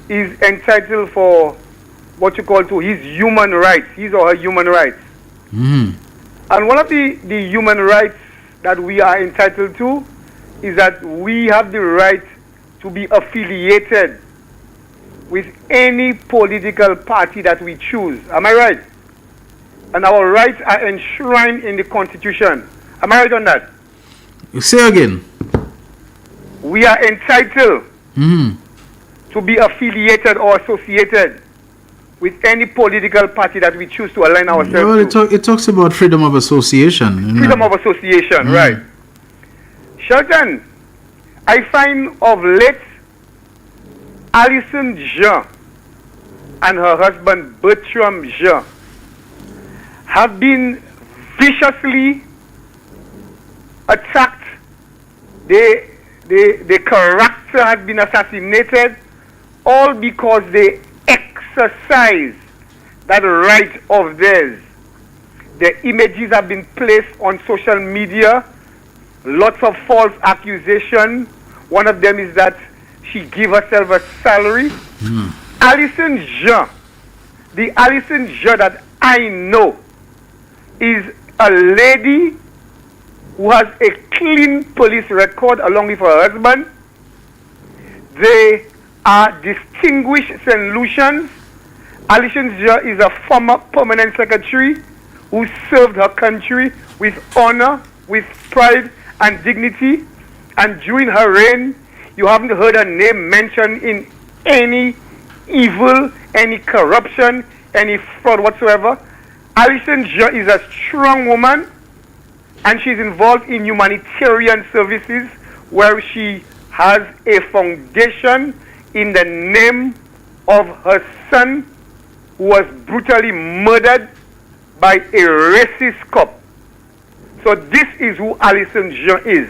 is entitled for what you call to his human rights, his or her human rights. And one of the human rights that we are entitled to is that we have the right to be affiliated with any political party that we choose. Am I right? And our rights are enshrined in the Constitution. Am I right on that? You say again. We are entitled to be affiliated or associated with any political party that we choose to align ourselves to. It talks about freedom of association. Freedom of association, right. Shelton, I find of late Alison Jean and her husband Bertram Jean have been viciously attacked. The character has been assassinated, all because they exercise that right of theirs. The images have been placed on social media, lots of false accusations. One of them is that she gave herself a salary. Alison Jean, the Alison Jean that I know, is a lady who has a clean police record along with her husband. They are distinguished St. Lucians. Alison Jean is a former permanent secretary who served her country with honor, with pride and dignity. And during her reign, you haven't heard her name mentioned in any evil, any corruption, any fraud whatsoever. Alison Jean is a strong woman, and she's involved in humanitarian services where she has a foundation in the name of her son who was brutally murdered by a racist cop. So this is who Alison Jean is.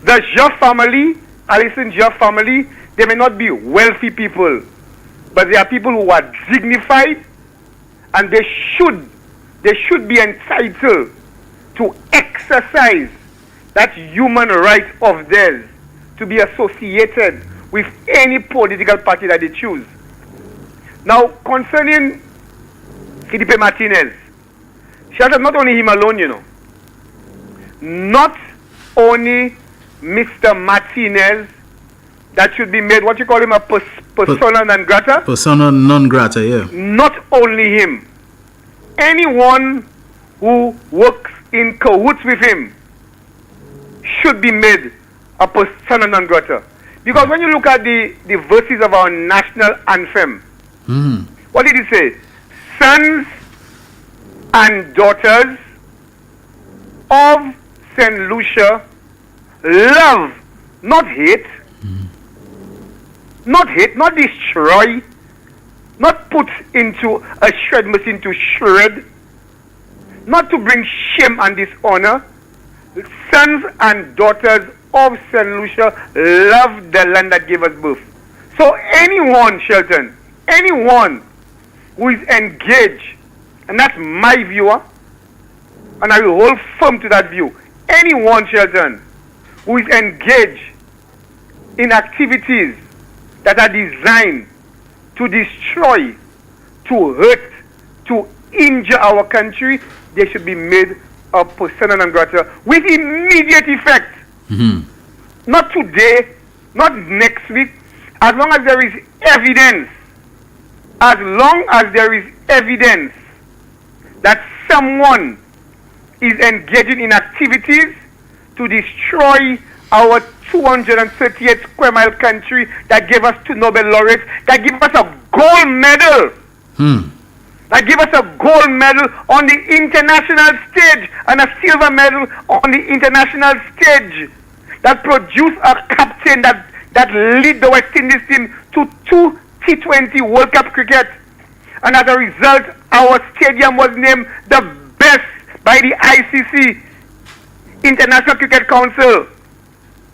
The Jean family, Alison Jean family, they may not be wealthy people, but they are people who are dignified, and they should be entitled to exercise that human right of theirs to be associated with any political party that they choose. Now, concerning Felipe Martinez, Shelton, not only him alone, you know. Not only Mr. Martinez that should be made, what you call him, a persona non grata? Persona non grata, yeah. Not only him. Anyone who works in cahoots with him should be made a persona non grata. Because when you look at the verses of our national anthem, what did it say? Sons and daughters of St. Lucia, love, not hate, not destroy, not put into a shred machine to shred, not to bring shame and dishonor. Sons and daughters of St. Lucia love the land that gave us birth. So anyone, Shelton, anyone who is engaged, and that's my view, and I will hold firm to that view, anyone, Shelton, who is engaged in activities that are designed to destroy, to hurt, to injure our country, they should be made a persona non grata with immediate effect. Not today, not next week, as long as there is evidence. As long as there is evidence that someone is engaging in activities to destroy our 238 square mile country that gave us 2 Nobel laureates, that gave us a gold medal, that gave us a gold medal on the international stage and a silver medal on the international stage, that produced a captain that lead the West Indies team to 2 T20 World Cup cricket, and as a result our stadium was named the best by the ICC, International Cricket Council.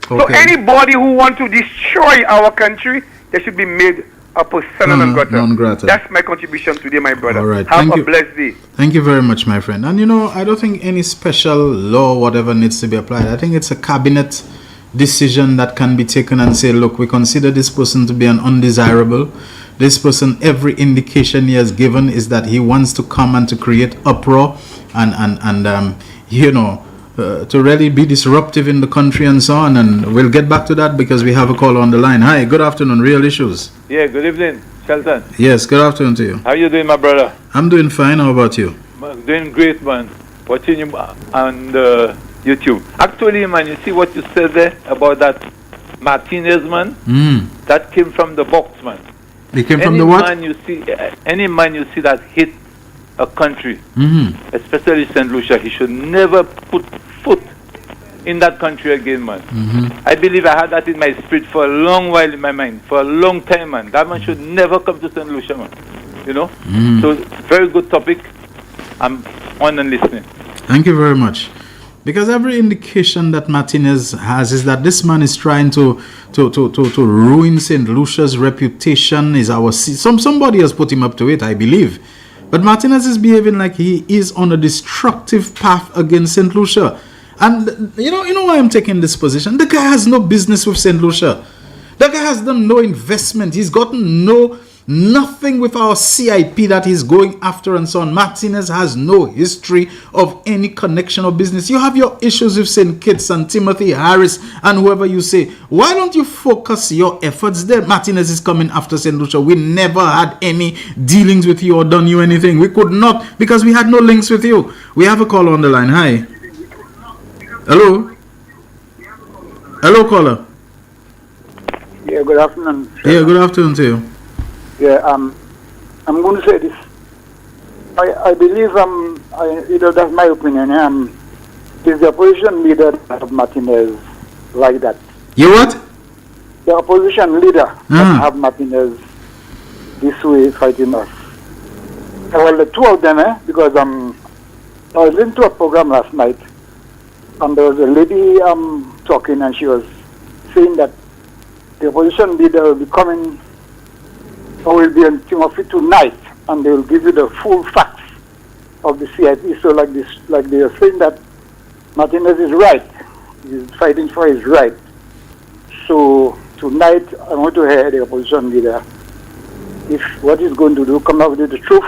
So anybody who wants to destroy our country, they should be made a persona non grata. That's my contribution today, my brother. All right. Have a blessed day. Thank you very much, my friend. And you know, I don't think any special law, whatever, needs to be applied. I think it's a cabinet decision that can be taken and say, look, we consider this person to be an undesirable. This person, every indication he has given is that he wants to come and to create uproar and you know, to really be disruptive in the country and so on. And we'll get back to that because we have a call on the line. Hi, good afternoon, Real Issues. Yeah, good evening, Shelton. Yes, good afternoon to you. How you doing, my brother? I'm doing fine. How about you? I'm doing great, man. Watching you on YouTube. Actually, man, you see what you said there about that Martinez, man, that came from the box, man. They came from the what? Any man you see that hit a country, especially St. Lucia, he should never put foot in that country again, man. I believe I had that in my spirit for a long while in my mind, for a long time, man. That man should never come to St. Lucia, man. You know? So, very good topic. I'm on and listening. Thank you very much. Because every indication that Martinez has is that this man is trying to ruin St. Lucia's reputation. Is somebody has put him up to it, I believe. But Martinez is behaving like he is on a destructive path against St. Lucia. And you know why I'm taking this position? The guy has no business with St. Lucia. The guy has done no investment. He's gotten nothing with our CIP that he's going after and so on. Martinez has no history of any connection or business. You have your issues with St. Kitts and Timothy Harris and whoever you say. Why don't you focus your efforts there? Martinez is coming after St. Lucia. We never had any dealings with you or done you anything. We could not, because we had no links with you. We have a caller on the line. Hi. Hello? Hello, caller. Yeah, good afternoon. Yeah, good afternoon to you. Yeah, I'm going to say this. I believe, that's my opinion. Is the opposition leader of Martinez like that? You what? The opposition leader that have Martinez this way fighting us. Well, the two of them, because I was listening to a program last night, and there was a lady talking, and she was saying that the opposition leader will be coming, or will be in Timothy tonight, and they will give you the full facts of the CIP. So like they are saying that Martinez is right. He's fighting for his right. So tonight I want to hear the opposition leader, if what he's going to do, come up with the truth.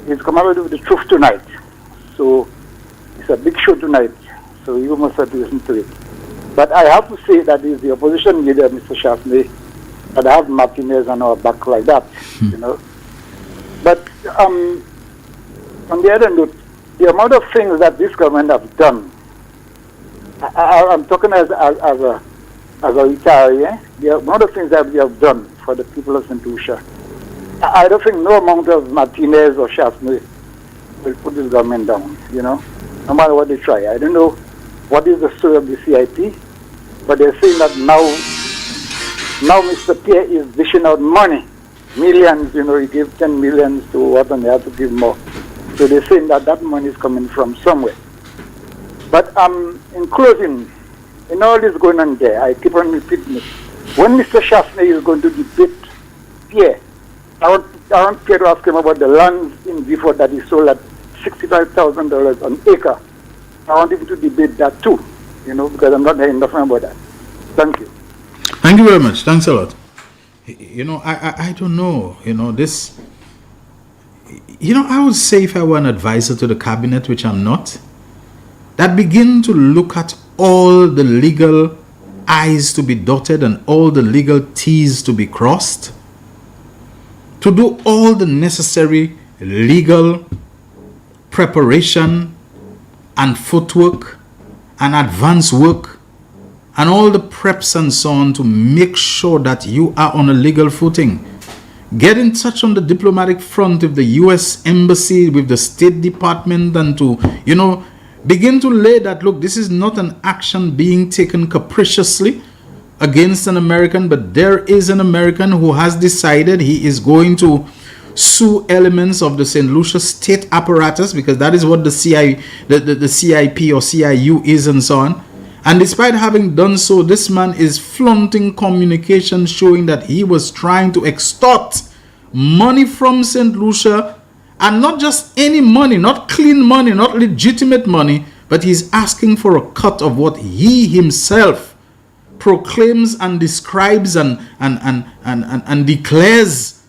He's come up with the truth tonight. So it's a big show tonight. So you must have to listen to it. But I have to say that is the opposition leader, Mr. Shaftney, that have Martinez on our back like that, you know. But on the other note, the amount of things that this government have done, I'm talking as a retiree, the amount of things that we have done for the people of St. Lucia, I don't think no amount of Martinez or Shaftney will put this government down, you know, no matter what they try. I don't know what is the story of the CIP, but they're saying that now Mr. Pierre is dishing out money, millions, you know, he gave 10 millions to what, and they have to give more. So they're saying that money is coming from somewhere. But in closing, in all this going on there, I keep on repeating it. When Mr. Shaftney is going to debate Pierre, I want Pierre to ask him about the lands in Beaufort that he sold at $65,000 an acre. I want him to debate that too, you know, because I'm not hearing nothing about that. Thank you. Thank you very much. Thanks a lot. You know, I don't know, you know, this, you know, I would say if I were an advisor to the cabinet, which I'm not, that begin to look at all the legal I's to be dotted and all the legal T's to be crossed, to do all the necessary legal preparation and footwork and advance work and all the preps and so on to make sure that you are on a legal footing. Get in touch on the diplomatic front with the U.S. Embassy, with the State Department, and to, you know, begin to lay that, look, this is not an action being taken capriciously against an American, but there is an American who has decided he is going to sue elements of the St. Lucia state apparatus, because that is what the CIP or CIU is and so on. And despite having done so, this man is flaunting communication showing that he was trying to extort money from St. Lucia, and not just any money, not clean money, not legitimate money, but he's asking for a cut of what he himself proclaims and describes and declares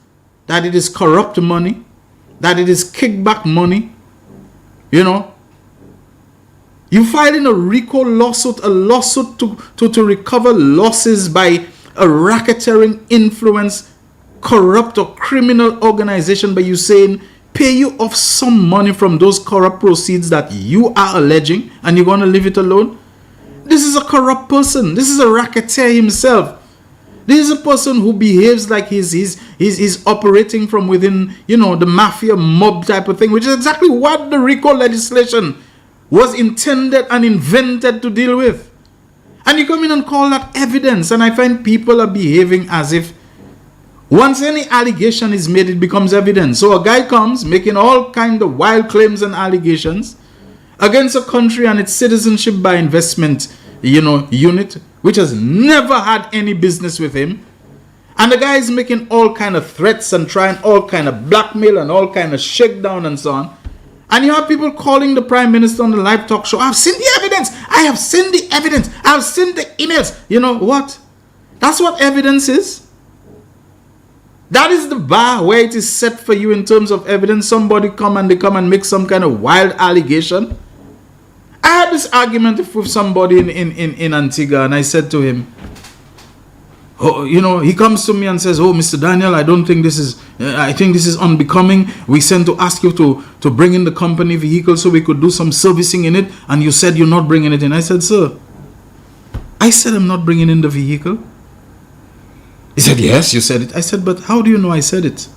that it is corrupt money, that it is kickback money, you know. You filing a RICO lawsuit, a lawsuit to recover losses by a racketeering influence, corrupt or criminal organization, but you saying pay you off some money from those corrupt proceeds that you are alleging, and you're going to leave it alone? This is a corrupt person. This is a racketeer himself. This is a person who behaves like he's operating from within, you know, the mafia mob type of thing, which is exactly what the RICO legislation was intended and invented to deal with. And you come in and call that evidence, and I find people are behaving as if once any allegation is made, it becomes evidence. So a guy comes making all kind of wild claims and allegations against a country and its citizenship by investment, you know, unit, which has never had any business with him. And the guy is making all kind of threats and trying all kind of blackmail and all kind of shakedown and so on. And you have people calling the Prime Minister on the live talk show, I've seen the evidence, I have seen the evidence, I've seen the emails. You know what? That's what evidence is. That is the bar where it is set for you in terms of evidence. Somebody come and make some kind of wild allegation. I had this argument with somebody in Antigua, and I said to him, oh, you know, he comes to me and says, oh, Mr. Daniel, I don't think this is, I think this is unbecoming. We sent to ask you to bring in the company vehicle so we could do some servicing in it, and you said you're not bringing it in. I said, sir, I said I'm not bringing in the vehicle. He said, yes, you said it. I said, but how do you know I said it?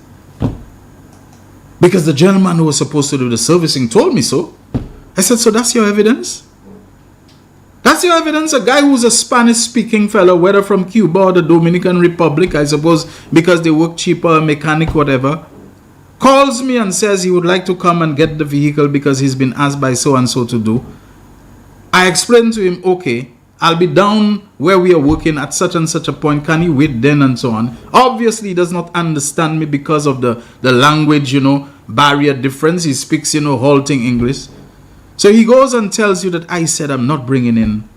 Because the gentleman who was supposed to do the servicing told me so. I said, so that's your evidence? That's your evidence? A guy who's a Spanish-speaking fellow, whether from Cuba or the Dominican Republic, I suppose, because they work cheaper, mechanic, whatever, calls me and says he would like to come and get the vehicle because he's been asked by so-and-so to do. I explained to him, okay, I'll be down where we are working at such and such a point. Can you wait then and so on? Obviously, he does not understand me because of the language, you know, barrier difference. He speaks, you know, halting English. So he goes and tells you that I said I'm not bringing in,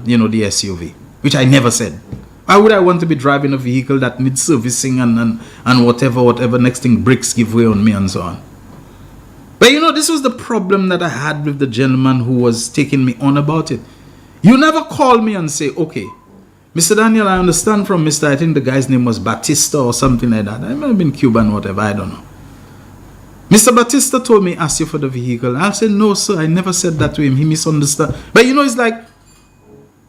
you know, the SUV, which I never said. Why would I want to be driving a vehicle that needs servicing and whatever, next thing bricks give way on me and so on. But, you know, this was the problem that I had with the gentleman who was taking me on about it. You never call me and say, okay, Mr. Daniel, I understand from Mr. I think the guy's name was Batista or something like that. I might have been Cuban, whatever, I don't know. Mr. Batista told me, ask you for the vehicle. I said, no, sir, I never said that to him. He misunderstood. But you know, it's like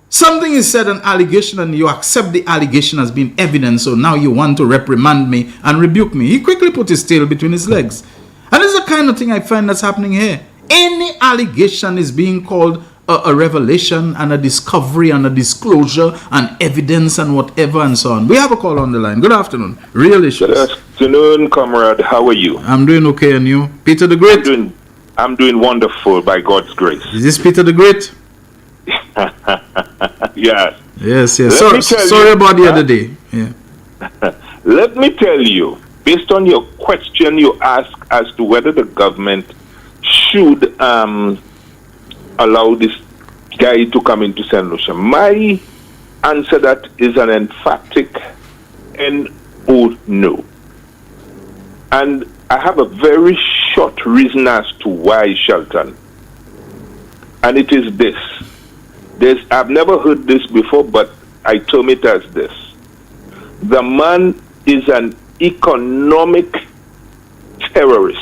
something is said, an allegation, and you accept the allegation as being evidence. So now you want to reprimand me and rebuke me. He quickly put his tail between his legs. And this is the kind of thing I find that's happening here. Any allegation is being called a revelation and a discovery and a disclosure and evidence and whatever and so on. We have a call on the line. Good afternoon. Real issues. Good afternoon, comrade. How are you? I'm doing okay, and you? Peter the Great? I'm doing wonderful by God's grace. Is this Peter the Great? Yes. Yes. Sorry about the other day. Yeah. Let me tell you, based on your question you asked as to whether the government should allow this guy to come into St. Lucia, my answer that is an emphatic no. And I have a very short reason as to why, Shelton. And it is this. I've never heard this before, but I term it as this. The man is an economic terrorist.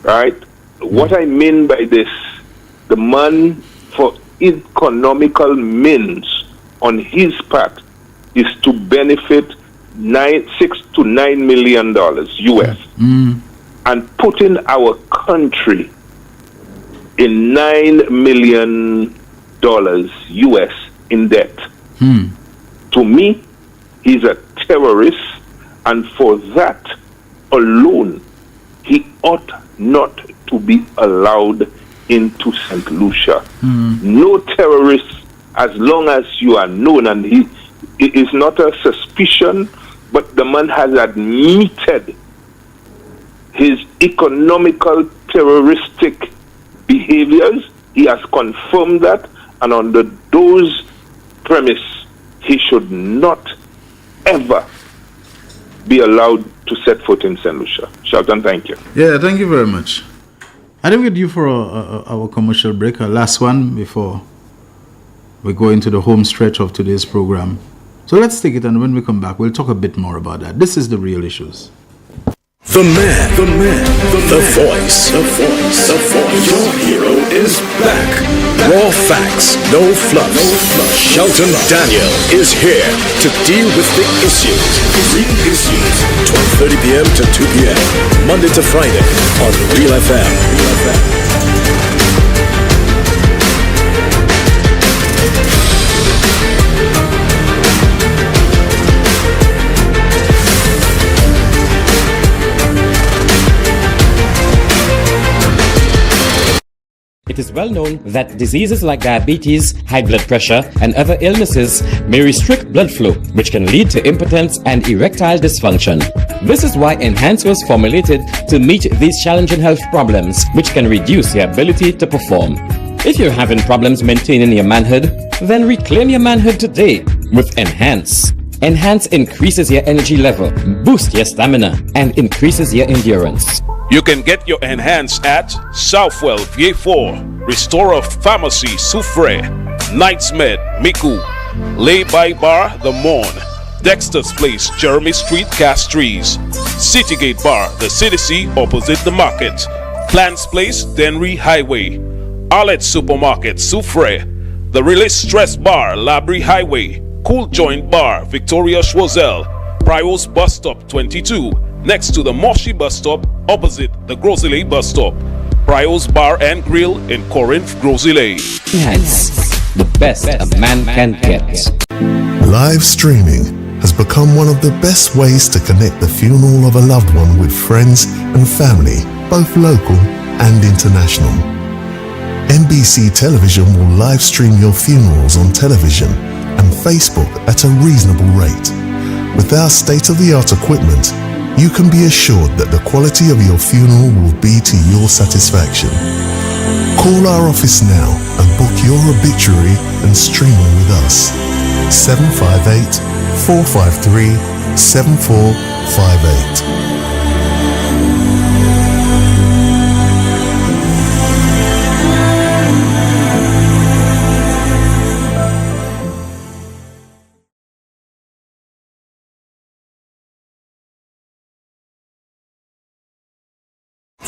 Right? What I mean by this, the man, for economical means on his part, is to benefit $6 to $9 million US and putting our country in $9 million US in debt. To me, he's a terrorist, and for that alone, he ought not to be allowed into St. Lucia. No terrorist, as long as you are known, and it is not a suspicion, but the man has admitted his economical terroristic behaviors. He has confirmed that, and under those premises, he should not ever be allowed to set foot in St. Lucia. Shelton, thank you. Yeah, thank you very much. I think we're due for our commercial break, our last one before we go into the home stretch of today's program. So let's take it, and when we come back, we'll talk a bit more about that. This is The Real Issues. The man, the voice. Your hero is back. Raw facts, no fluff. Shelton Daniel is here to deal with the issues. Real issues. 12:30 p.m. to 2 p.m. Monday to Friday on Real FM. It is well known that diseases like diabetes, high blood pressure, and other illnesses may restrict blood flow, which can lead to impotence and erectile dysfunction. This is why Enhance was formulated to meet these challenging health problems, which can reduce your ability to perform. If you're having problems maintaining your manhood, then reclaim your manhood today with Enhance. Enhance increases your energy level, boosts your stamina, and increases your endurance. You can get your Enhance at Southwell VA4, Restorer Pharmacy Soufre, Knights Med Miku, Lay by Bar The Morn, Dexter's Place Jeremy Street Castries, Citygate Bar The CDC opposite the market, Plants Place Denry Highway, Arlette Supermarket Soufre, The Release Stress Bar Labrie Highway, Cool Joint Bar Victoria Schwazel, Prios Bus Stop 22, next to the Moshi Bus Stop opposite the Grosile Bus Stop. Prios Bar and Grill in Corinth, Grosile. Enhance, the best a man can get. Live streaming has become one of the best ways to connect the funeral of a loved one with friends and family, both local and international. NBC Television will live stream your funerals on television and Facebook at a reasonable rate. With our state-of-the-art equipment, you can be assured that the quality of your funeral will be to your satisfaction. Call our office now and book your obituary and streaming with us. 758-453-7458.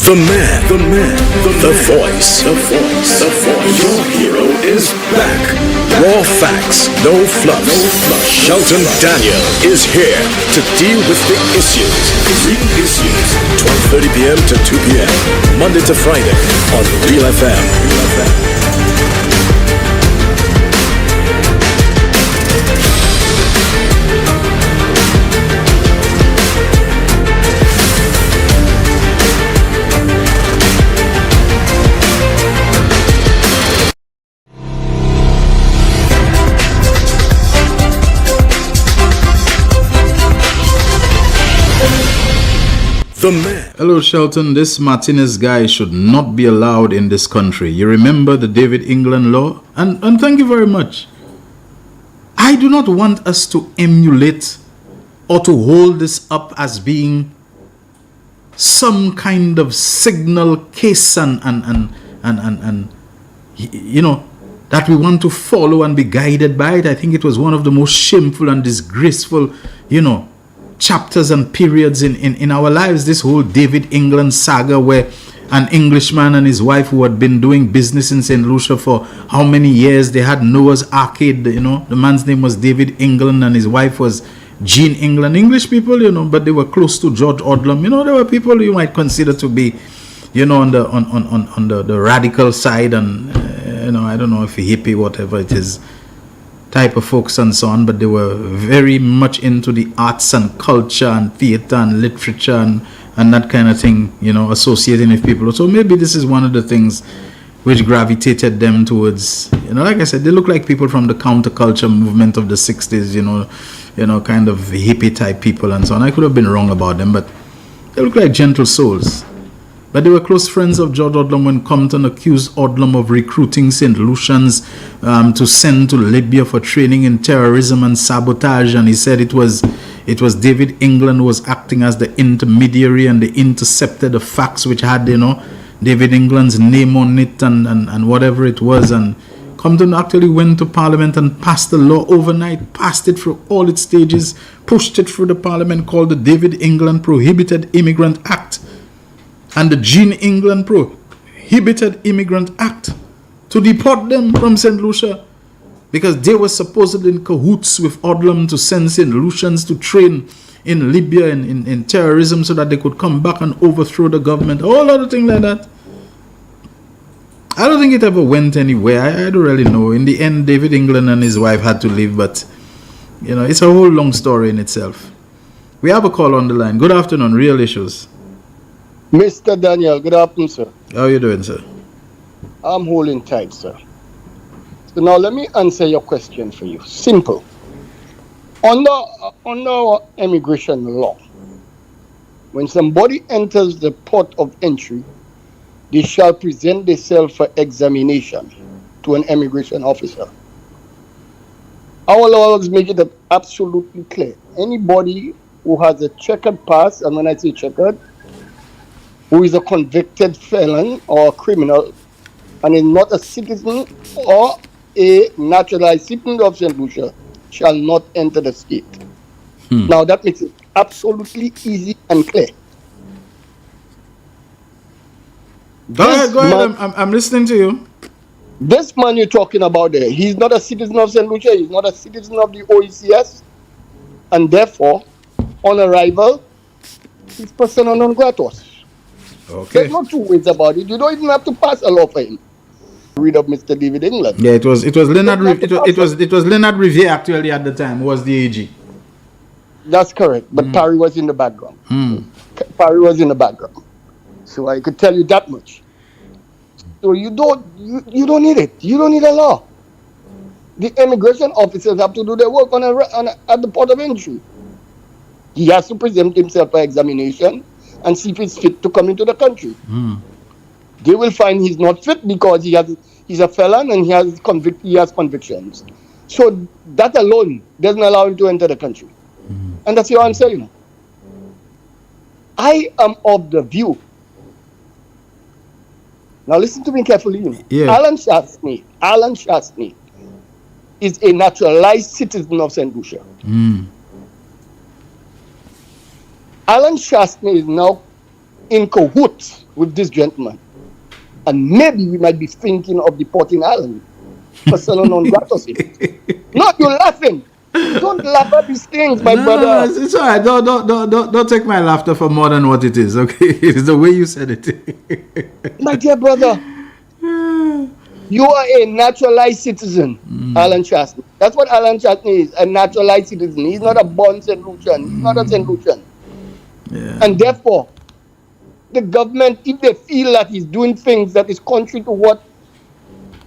The man, the voice. Your hero is back. Raw facts, no fluff. Shelton Daniel is here to deal with the issues. Real issues. 12:30 p.m. to 2 p.m. Monday to Friday on Real FM. The man. Hello, Shelton. This Martinez guy should not be allowed in this country. You remember the David England law? And thank you very much. I do not want us to emulate or to hold this up as being some kind of signal case and you know, that we want to follow and be guided by it. I think it was one of the most shameful and disgraceful, you know, chapters and periods in our lives, this whole David England saga, where an Englishman and his wife who had been doing business in St. Lucia for how many years, they had Noah's Arcade, you know, the man's name was David England and his wife was Jean England. English people, you know, but they were close to George Odlum. You know, there were people you might consider to be, you know, on the radical side, and you know, I don't know if a hippie, whatever it is, type of folks and so on, but they were very much into the arts and culture and theater and literature and that kind of thing, you know, associating with people. So maybe this is one of the things which gravitated them towards, you know, like I said, they look like people from the counterculture movement of the 60s, you know, kind of hippie type people and so on. I could have been wrong about them, but they look like gentle souls. But they were close friends of George Odlum when Compton accused Odlum of recruiting St. Lucians to send to Libya for training in terrorism and sabotage. And he said it was David England who was acting as the intermediary, and they intercepted the facts which had, you know, David England's name on it and whatever it was, and Compton actually went to Parliament and passed the law overnight, passed it through all its stages, pushed it through the Parliament called the David England Prohibited Immigrant Act and the Jean England Prohibited Immigrant Act to deport them from St. Lucia because they were supposedly in cahoots with Odlum to send St. Lucians to train in Libya in terrorism so that they could come back and overthrow the government. A whole lot of things like that. I don't think it ever went anywhere. I don't really know. In the end, David England and his wife had to leave, but it's a whole long story in itself. We have a call on the line. Good afternoon, Real Issues. Mr. Daniel, good afternoon, sir. How are you doing, sir? I'm holding tight, sir. So now let me answer your question for you. Simple. Under our immigration law, when somebody enters the port of entry, they shall present themselves for examination to an immigration officer. Our laws make it absolutely clear. Anybody who has a checkered past, and when I say checkered, who is a convicted felon or a criminal and is not a citizen or a naturalized citizen of St. Lucia, shall not enter the state. Now that makes it absolutely easy and clear. Go ahead. I'm listening to you. This man you're talking about there, he's not a citizen of St. Lucia, he's not a citizen of the OECS, and therefore, on arrival, he's persona non grata. Okay. There's no two ways about it. You don't even have to pass a law for him. Read up Mr. David England. Yeah, it was Leonard Riviere actually at the time who was the AG. That's correct, but Parry was in the background. Parry was in the background, so I could tell you that much. So you don't need it. You don't need a law. The immigration officers have to do their work at the port of entry. He has to present himself for examination and see if he's fit to come into the country. They will find he's not fit because he's a felon and he has convictions. So that alone doesn't allow him to enter the country. And that's your answer, I am of the view. Now listen to me carefully. Alan Shastny is a naturalized citizen of St. Lucia. Alan Shastny is now in cahoots with this gentleman. And maybe we might be thinking of deporting Alan. Persona non grata. No, you're laughing. Don't laugh at these things, my brother. No, it's all right. Don't take my laughter for more than what it is, okay? It's the way you said it. My dear brother, you are a naturalized citizen, Alan Shastny. That's what Alan Shastny is, a naturalized citizen. He's not a born St. Lucian. He's not a St. Lucian. Yeah. And therefore, the government, if they feel that he's doing things that is contrary to what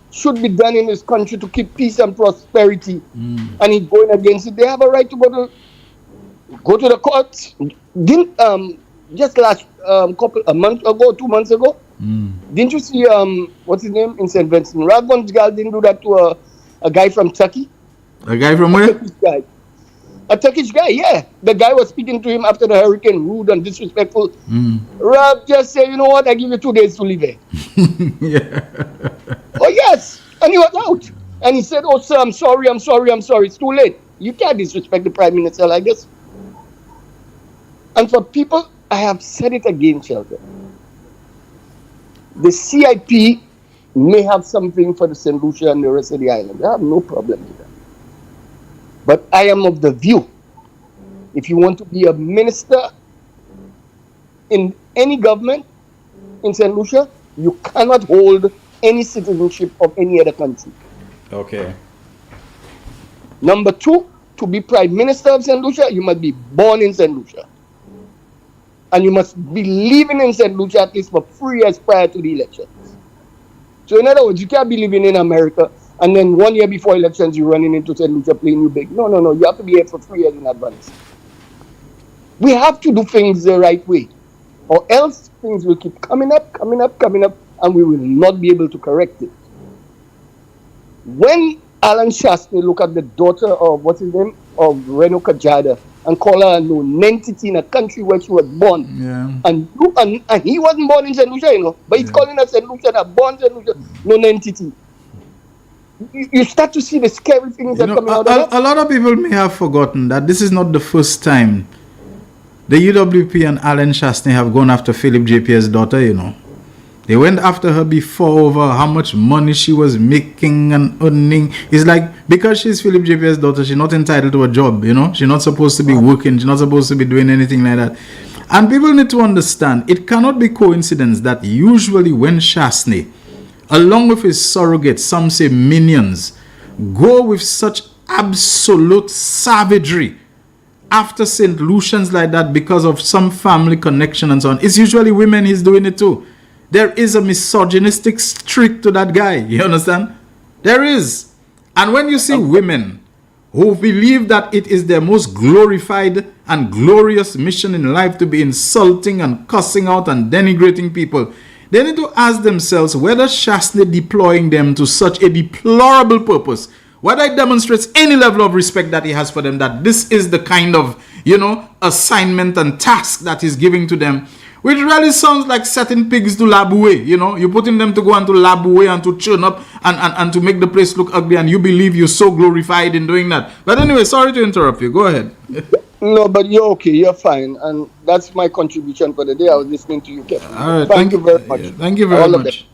should be done in this country to keep peace and prosperity, and he's going against it, they have a right to go to the courts. Didn't just a month ago, 2 months ago, didn't you see what's his name in St. Vincent? Radvan Gal didn't do that to a guy from Turkey. A guy from where? A Turkish guy, yeah. The guy was speaking to him after the hurricane, rude and disrespectful. Rab just said, you know what, I give you 2 days to leave here. Oh, yes. And he was out. And he said, oh, sir, I'm sorry. It's too late. You can't disrespect the Prime Minister like this. And for people, I have said it again, Shelton. The CIP may have something for the St. Lucia and the rest of the island. I have no problem with that. But I am of the view, if you want to be a minister in any government in St. Lucia, you cannot hold any citizenship of any other country. Okay. Number 2, to be Prime Minister of St. Lucia, you must be born in St. Lucia. And you must be living in St. Lucia at least for 3 years prior to the elections. So in other words, you can't be living in America and then 1 year before elections, you're running into St. Lucia playing you big. No. You have to be here for 3 years in advance. We have to do things the right way. Or else things will keep coming up, and we will not be able to correct it. When Alan Shastny looked at the daughter of, what's his name, of Reno Kajada, and called her a non-entity in a country where she was born. And he wasn't born in St. Lucia, but he's calling her St. Lucia, a born St. Lucia, non-entity. you start to see the scary things that come out of that. A lot of people may have forgotten that this is not the first time the UWP and Alan Shastney have gone after Philip JP's daughter, you know. They went after her before over how much money she was making and earning. It's like, because she's Philip JP's daughter, she's not entitled to a job, you know. She's not supposed to be working. She's not supposed to be doing anything like that. And people need to understand, it cannot be coincidence that usually when Shastney, along with his surrogates, some say minions, go with such absolute savagery after St. Lucians like that because of some family connection and so on. It's usually women he's doing it to. There is a misogynistic streak to that guy. You understand? There is. And when you see women who believe that it is their most glorified and glorious mission in life to be insulting and cussing out and denigrating people, they need to ask themselves whether Shastney deploying them to such a deplorable purpose, whether it demonstrates any level of respect that he has for them, that this is the kind of, you know, assignment and task that he's giving to them, which really sounds like setting pigs to labourer. You know, you're putting them to go and to labourer and to churn up and to make the place look ugly, and you believe you're so glorified in doing that. But anyway, sorry to interrupt you. Go ahead. No, but you're okay. You're fine. And that's my contribution for the day. I was listening to you, Kevin. All right. Thank you very much. Thank you very much.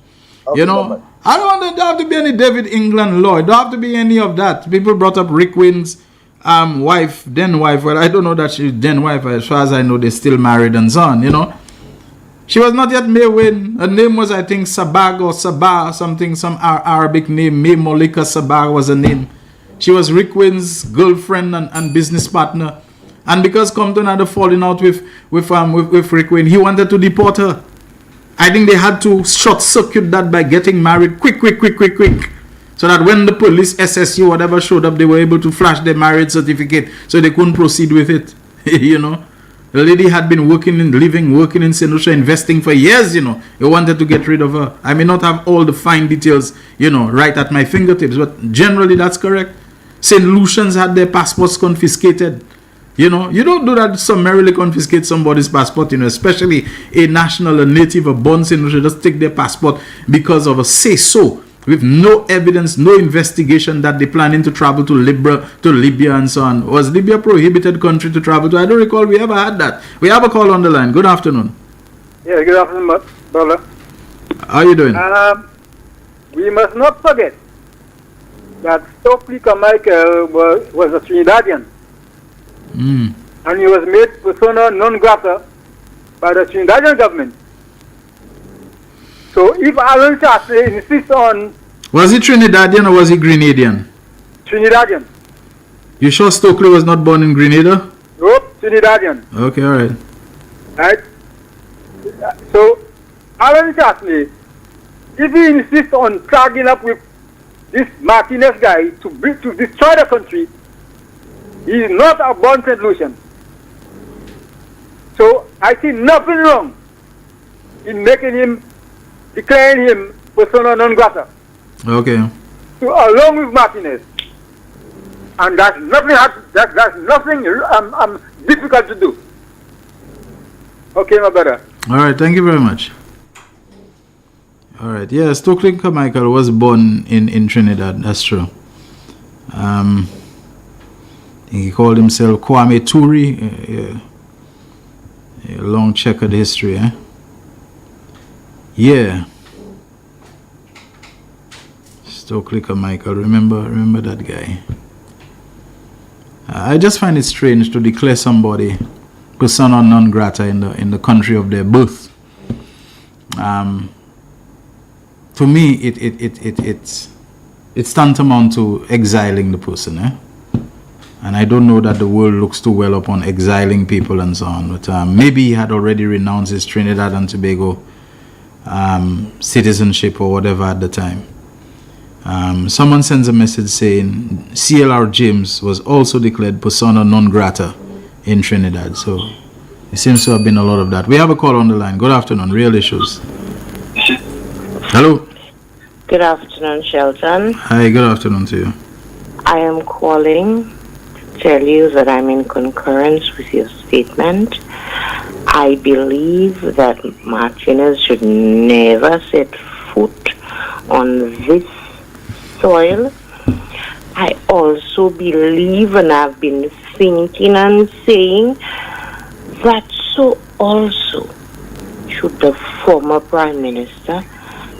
Okay, you know, bye-bye. I don't have to be any David England law. It don't have to be any of that. People brought up Rick Wynn's wife, then wife. Well, I don't know that she's then wife. As far as I know, they're still married and so on, you know. She was not yet May Wynn. Her name was, I think, Sabag or Sabah, something, some Arabic name. May Molika Sabah was her name. She was Rick Wynn's girlfriend and business partner. And because Compton had a falling out with Rick Wynn, he wanted to deport her. I think they had to short circuit that by getting married quick. So that when the police, SSU, whatever showed up, they were able to flash their marriage certificate so they couldn't proceed with it. You know. The lady had been working in St. Lucia, investing for years, you know. They wanted to get rid of her. I may not have all the fine details, you know, right at my fingertips, but generally that's correct. St. Lucians had their passports confiscated. You know, you don't do that, summarily confiscate somebody's passport, you know, especially a national, a native, a born St. Lucia, just take their passport because of a say-so, with no evidence, no investigation that they're planning to travel to Libya and so on. Was Libya a prohibited country to travel to? I don't recall we ever had that. We have a call on the line. Good afternoon. Yeah, good afternoon, brother. How are you doing? We must not forget that Stokely Carmichael was a Trinidadian. And he was made persona non grata by the Trinidadian government. So if Alan Shastney insists on... Was he Trinidadian or was he Grenadian? Trinidadian. You sure Stokely was not born in Grenada? Nope, Trinidadian. Okay, alright. Right? So, Alan Shastney, if he insists on tagging up with this Martinez guy to destroy the country, he is not a born St. Lucian. So, I see nothing wrong in declaring him persona non grata. Okay. So, along with Martinez. And that's nothing difficult to do. Okay, my brother. All right, thank you very much. All right, yeah, Stokely Carmichael was born in Trinidad. That's true. He called himself Kwame Turi. A long checkered history, eh? Yeah. Stokely Carmichael, remember that guy. I just find it strange to declare somebody persona non grata in the country of their birth. To me, it's tantamount to exiling the person, eh? And I don't know that the world looks too well upon exiling people and so on. But maybe he had already renounced his Trinidad and Tobago citizenship or whatever at the time. Someone sends a message saying CLR James was also declared persona non grata in Trinidad. So it seems to have been a lot of that. We have a call on the line. Good afternoon. Real Issues. Hello. Good afternoon, Shelton. Hi, good afternoon to you. I am calling to tell you that I'm in concurrence with your statement. I believe that Martinez should never set foot on this soil. I also believe, and I've been thinking and saying, that so also should the former Prime Minister,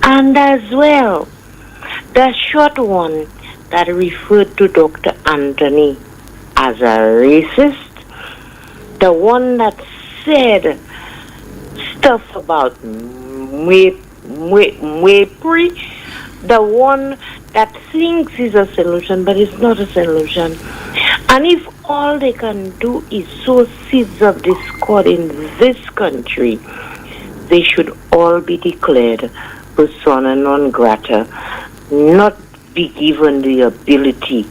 and as well the short one that referred to Dr. Anthony as a racist, the one that said stuff about Mwepri, the one that thinks is a solution, but it's not a solution. And if all they can do is sow seeds of discord in this country, they should all be declared persona non grata, not be given the ability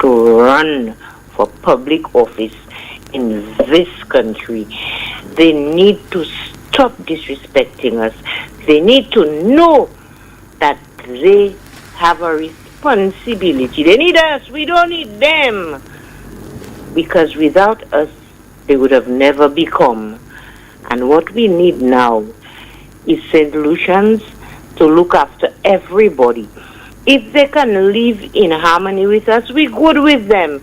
to run for public office in this country. They need to stop disrespecting us. They need to know that they have a responsibility. They need us. We don't need them. Because without us, they would have never become. And what we need now is St. Lucians to look after everybody. If they can live in harmony with us, we're good with them.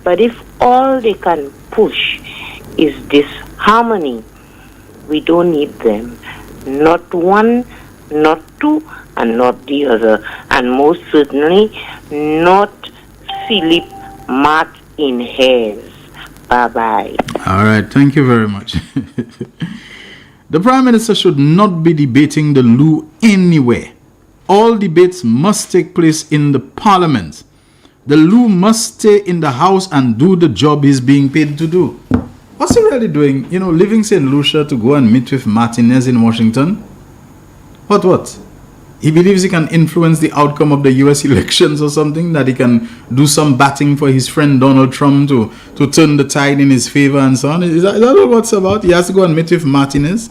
But if all they can push is disharmony, we don't need them. Not one, not two, and not the other. And most certainly not Philip Martin Hayes. Bye-bye. All right, thank you very much. The Prime Minister should not be debating the loo anywhere. All debates must take place in the Parliament. The loo must stay in the House and do the job he's being paid to do. What's he really doing? You know, leaving St. Lucia to go and meet with Martinez in Washington? What? He believes he can influence the outcome of the US elections or something? That he can do some batting for his friend Donald Trump to turn the tide in his favor and so on? Is that what it's about? He has to go and meet with Martinez?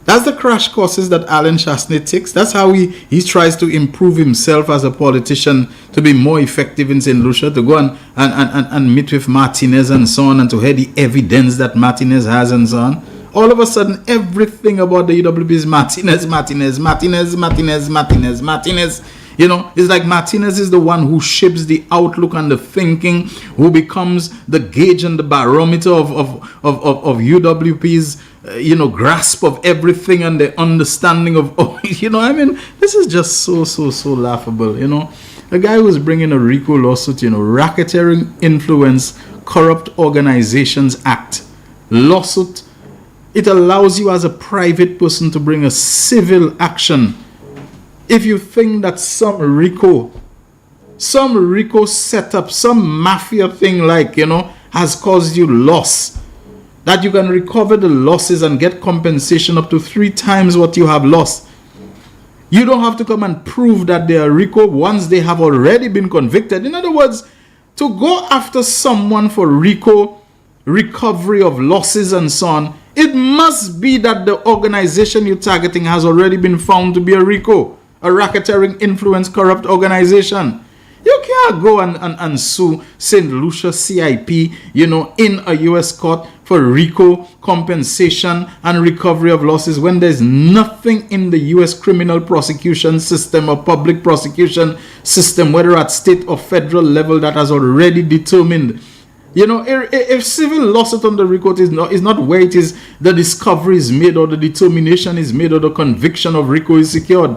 That's the crash courses that Alan Chasney takes. That's how he tries to improve himself as a politician to be more effective in St. Lucia, to go and meet with Martinez and so on, and to hear the evidence that Martinez has and so on. All of a sudden, everything about the UWP is Martinez. You know, it's like Martinez is the one who shapes the outlook and the thinking, who becomes the gauge and the barometer of UWP's grasp of everything and the understanding of, this is just so laughable. A guy who's bringing a RICO lawsuit, Racketeering Influence Corrupt Organizations Act lawsuit. It allows you as a private person to bring a civil action if you think that some RICO setup, some mafia thing has caused you loss, that you can recover the losses and get compensation up to 3 times what you have lost. You don't have to come and prove that they are RICO once they have already been convicted. In other words, to go after someone for RICO, recovery of losses and so on, it must be that the organization you're targeting has already been found to be a RICO, a racketeering influence corrupt organization. You can't go and sue St. Lucia CIP, in a U.S. court for RICO compensation and recovery of losses when there's nothing in the U.S. criminal prosecution system or public prosecution system, whether at state or federal level, that has already determined. If civil lawsuit on the RICO is not where it is, the discovery is made or the determination is made or the conviction of RICO is secured.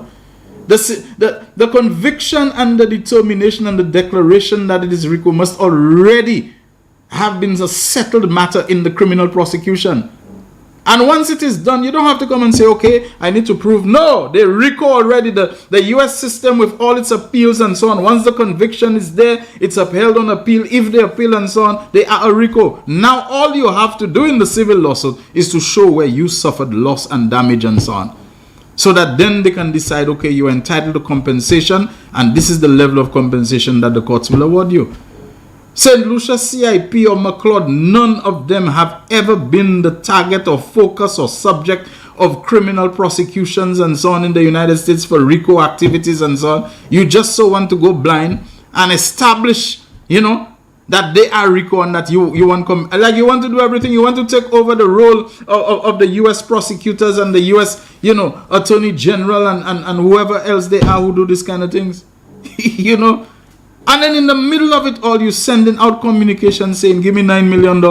The conviction and the determination and the declaration that it is RICO must already have been a settled matter in the criminal prosecution. And once it is done, you don't have to come and say, okay, I need to prove. No, they RICO already, the US system with all its appeals and so on. Once the conviction is there, it's upheld on appeal. If they appeal and so on, they are a RICO. Now all you have to do in the civil lawsuit is to show where you suffered loss and damage and so on. So that then they can decide, okay, you're entitled to compensation, and this is the level of compensation that the courts will award you. St. Lucia CIP or McLeod, none of them have ever been the target or focus or subject of criminal prosecutions and so on in the United States for RICO activities and so on. You just so want to go blind and establish, that they are RICO and that you want you want to do everything. You want to take over the role of the U.S. prosecutors and the U.S. Attorney General and whoever else they are who do this kind of things. you know. And then in the middle of it all, you sending out communication saying, give me $9 million.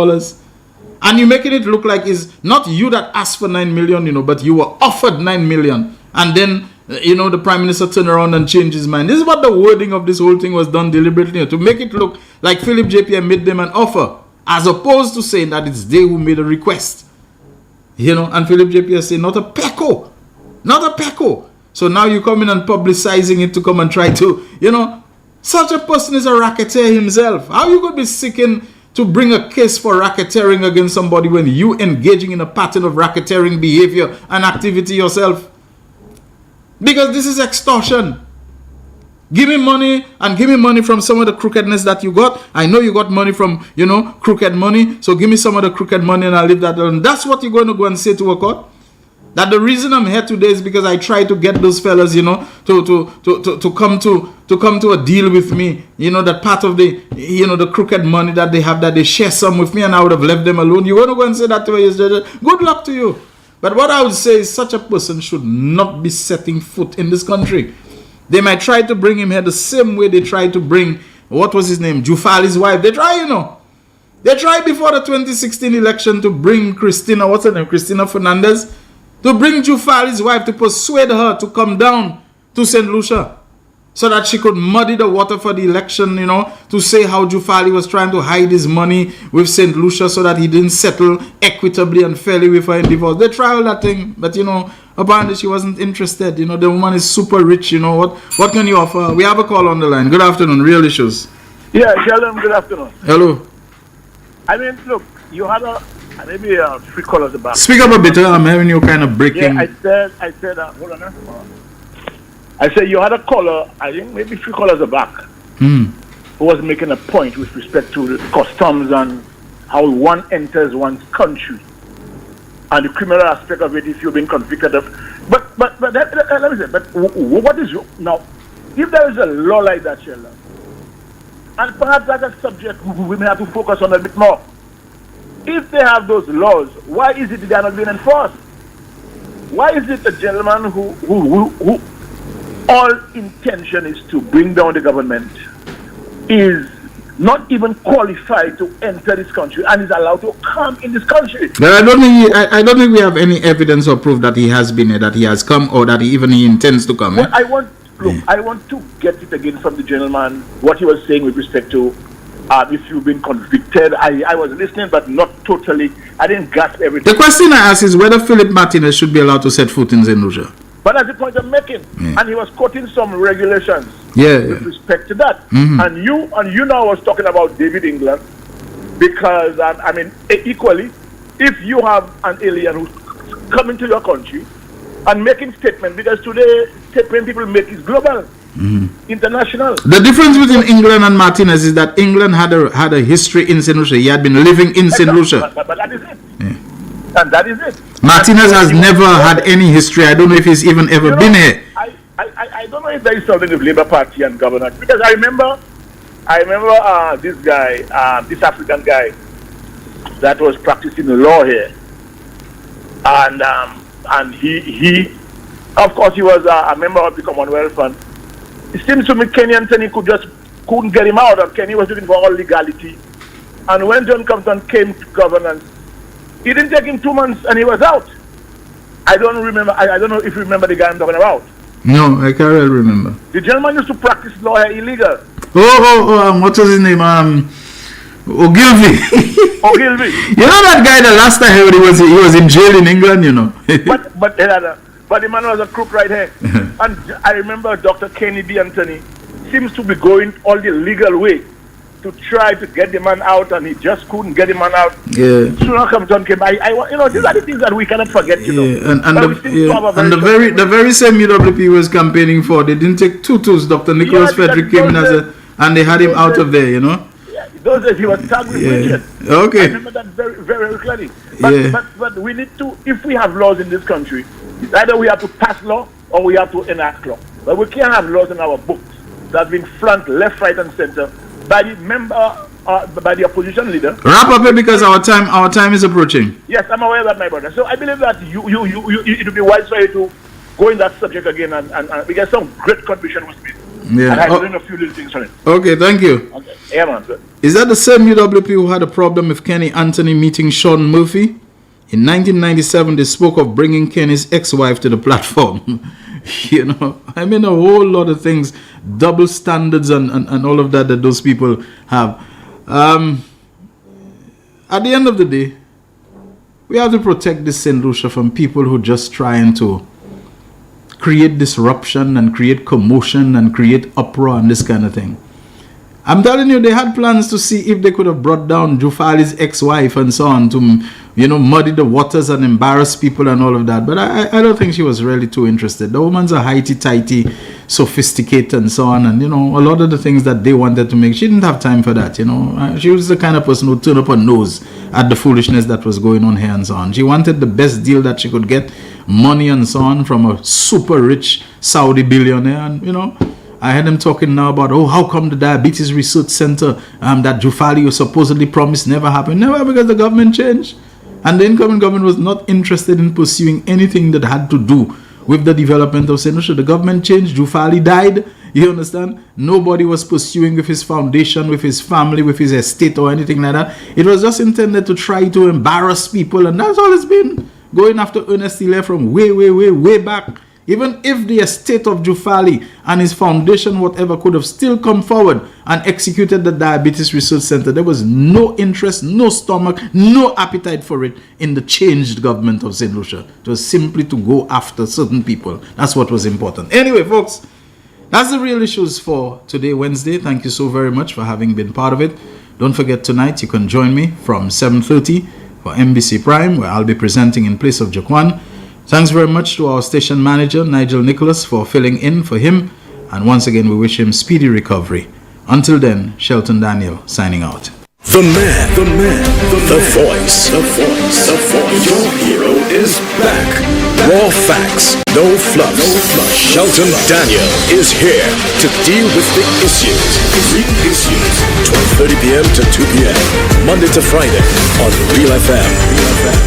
And you're making it look like it's not you that asked for 9 million, you know, but you were offered 9 million. And then, you know, the Prime Minister turned around and changed his mind. This is what the wording of this whole thing was done deliberately, you know, to make it look like Philip JPM made them an offer, as opposed to saying that it's they who made a request. You know, and Philip JPM said, not a peco. Not a peco. So now you come in and publicizing it to come and try to, you know, such a person is a racketeer himself. How you could be seeking to bring a case for racketeering against somebody when you engaging in a pattern of racketeering behavior and activity yourself? Because this is extortion. Give me money and give me money from some of the crookedness that you got. I know you got money from, you know, crooked money. So give me some of the crooked money and I'll leave that alone. That's what you're going to go and say to a court? That the reason I'm here today is because I try to get those fellas, you know, to come to a deal with me. You know, that part of the, you know, the crooked money that they have, that they share some with me, and I would have left them alone. You want to go and say that to a judge? Good luck to you. But what I would say is such a person should not be setting foot in this country. They might try to bring him here the same way they tried to bring, what was his name, Jufali's wife. They try, you know. They tried before the 2016 election to bring Christina, what's her name, Christina Fernandez, to bring Jufali's wife, to persuade her to come down to St. Lucia so that she could muddy the water for the election, you know, to say how Jufali was trying to hide his money with St. Lucia so that he didn't settle equitably and fairly with her in divorce. They tried all that thing, but, you know, apparently she wasn't interested. You know, the woman is super rich, you know. What can you offer? We have a call on the line. Good afternoon, Real Issues. Yeah, Shelton, good afternoon. Hello. I mean, look, you had maybe 3 callers about. Speak up a bit, I'm having you kind of breaking. Yeah, I said, hold on. I said you had a caller, I think maybe 3 callers back, who was making a point with respect to the customs and how one enters one's country and the criminal aspect of it if you've been convicted of. But let me say, but what is now? If there is a law like that, Sheldon, and perhaps that's a subject we may have to focus on a bit more. If they have those laws, why is it they are not being enforced? Why is it a gentleman who all intention is to bring down the government is not even qualified to enter this country and is allowed to come in this country? But I don't think we have any evidence or proof that he has been here, that he has come, or that he intends to come. Well, I want to get it again from the gentleman what he was saying with respect to if you've been convicted. I was listening, but not totally. I didn't grasp everything. The question I ask is whether Philip Martinez should be allowed to set foot in St. Lucia. But that's the point I'm making. And he was quoting some regulations with respect to that. And you now was talking about David England, because I mean, equally, if you have an alien who's coming to your country and making statements, because today statement people make is global, international. The difference between England and Martinez is that England had a history in St. Lucia. He had been living in St. Lucia. But that is it. And that is it. Martinez has never had any history. I don't know if he's even ever been here. I don't know if there is something with Labour Party and governance, because I remember this guy, this African guy that was practicing the law here, and he of course he was a member of the Commonwealth Fund. It seems to me Kenny Anthony couldn't get him out, and Kenny was looking for all legality. And when John Compton came to governance, it didn't take him 2 months and he was out. I don't remember. I don't know if you remember the guy I'm talking about. No, I can't really remember. The gentleman used to practice law here illegal. What was his name? Ogilvy. Ogilvy. You know that guy, the last I heard, he was in jail in England, you know. but the man was a crook right here. And I remember Dr. Kenny B. Anthony seems to be going all the legal way to try to get the man out, and he just couldn't get the man out. Yeah. Sooner comes John came. These are the things that we cannot forget, you know. And the very same UWP was campaigning for. They didn't take tutus. Dr. Nicholas Frederick came in and they had him out of there, you know. Yeah, those days he was tagged with Richard. Okay. I remember that very, very clearly. But we need to, if we have laws in this country, it's either we have to pass law or we have to enact law. But we can't have laws in our books that have been flanked left, right, and center by the member, by the opposition leader. Wrap up because our time is approaching. Yes, I'm aware of that, my brother. So I believe that it would be wise for you to go in that subject again, and because some great contribution was made. Yeah. And I learned a few little things from it. Okay, thank you. Okay. Yeah, man. Good. Is that the same UWP who had a problem with Kenny Anthony meeting Sean Murphy? In 1997, they spoke of bringing Kenny's ex-wife to the platform. You know, I mean, a whole lot of things, double standards and all of that those people have. At the end of the day, we have to protect this St. Lucia from people who just trying to create disruption and create commotion and create uproar and this kind of thing. I'm telling you, they had plans to see if they could have brought down Jufali's ex-wife and so on to, you know, muddy the waters and embarrass people and all of that. But I don't think she was really too interested. The woman's a highty-tighty, sophisticated and so on. And, you know, a lot of the things that they wanted to make, she didn't have time for that, you know. She was the kind of person who turned up her nose at the foolishness that was going on here and so on. She wanted the best deal that she could get, money and so on, from a super rich Saudi billionaire. And, you know, I heard them talking now about, oh, how come the Diabetes Research Center that Jufali was supposedly promised never happened? Never, because the government changed. And the incoming government was not interested in pursuing anything that had to do with the development of St. Lucia. The government changed. Jufali died. You understand? Nobody was pursuing with his foundation, with his family, with his estate or anything like that. It was just intended to try to embarrass people. And that's all it's been. Going after Ernest Hilaire from way back. Even if the estate of Jufali and his foundation, whatever, could have still come forward and executed the Diabetes Research Center, there was no interest, no stomach, no appetite for it in the changed government of St. Lucia. It was simply to go after certain people. That's what was important. Anyway, folks, that's the real issues for today, Wednesday. Thank you so very much for having been part of it. Don't forget, tonight you can join me from 7:30 for MBC Prime, where I'll be presenting in place of Jaquan. Thanks very much to our station manager, Nigel Nicholas, for filling in for him. And once again, we wish him speedy recovery. Until then, Shelton Daniel signing out. The voice. Your hero is back. Raw facts, no fluff. Shelton Daniel is here to deal with the issues. Real issues. 12:30 p.m. to 2 p.m. Monday to Friday on Real FM.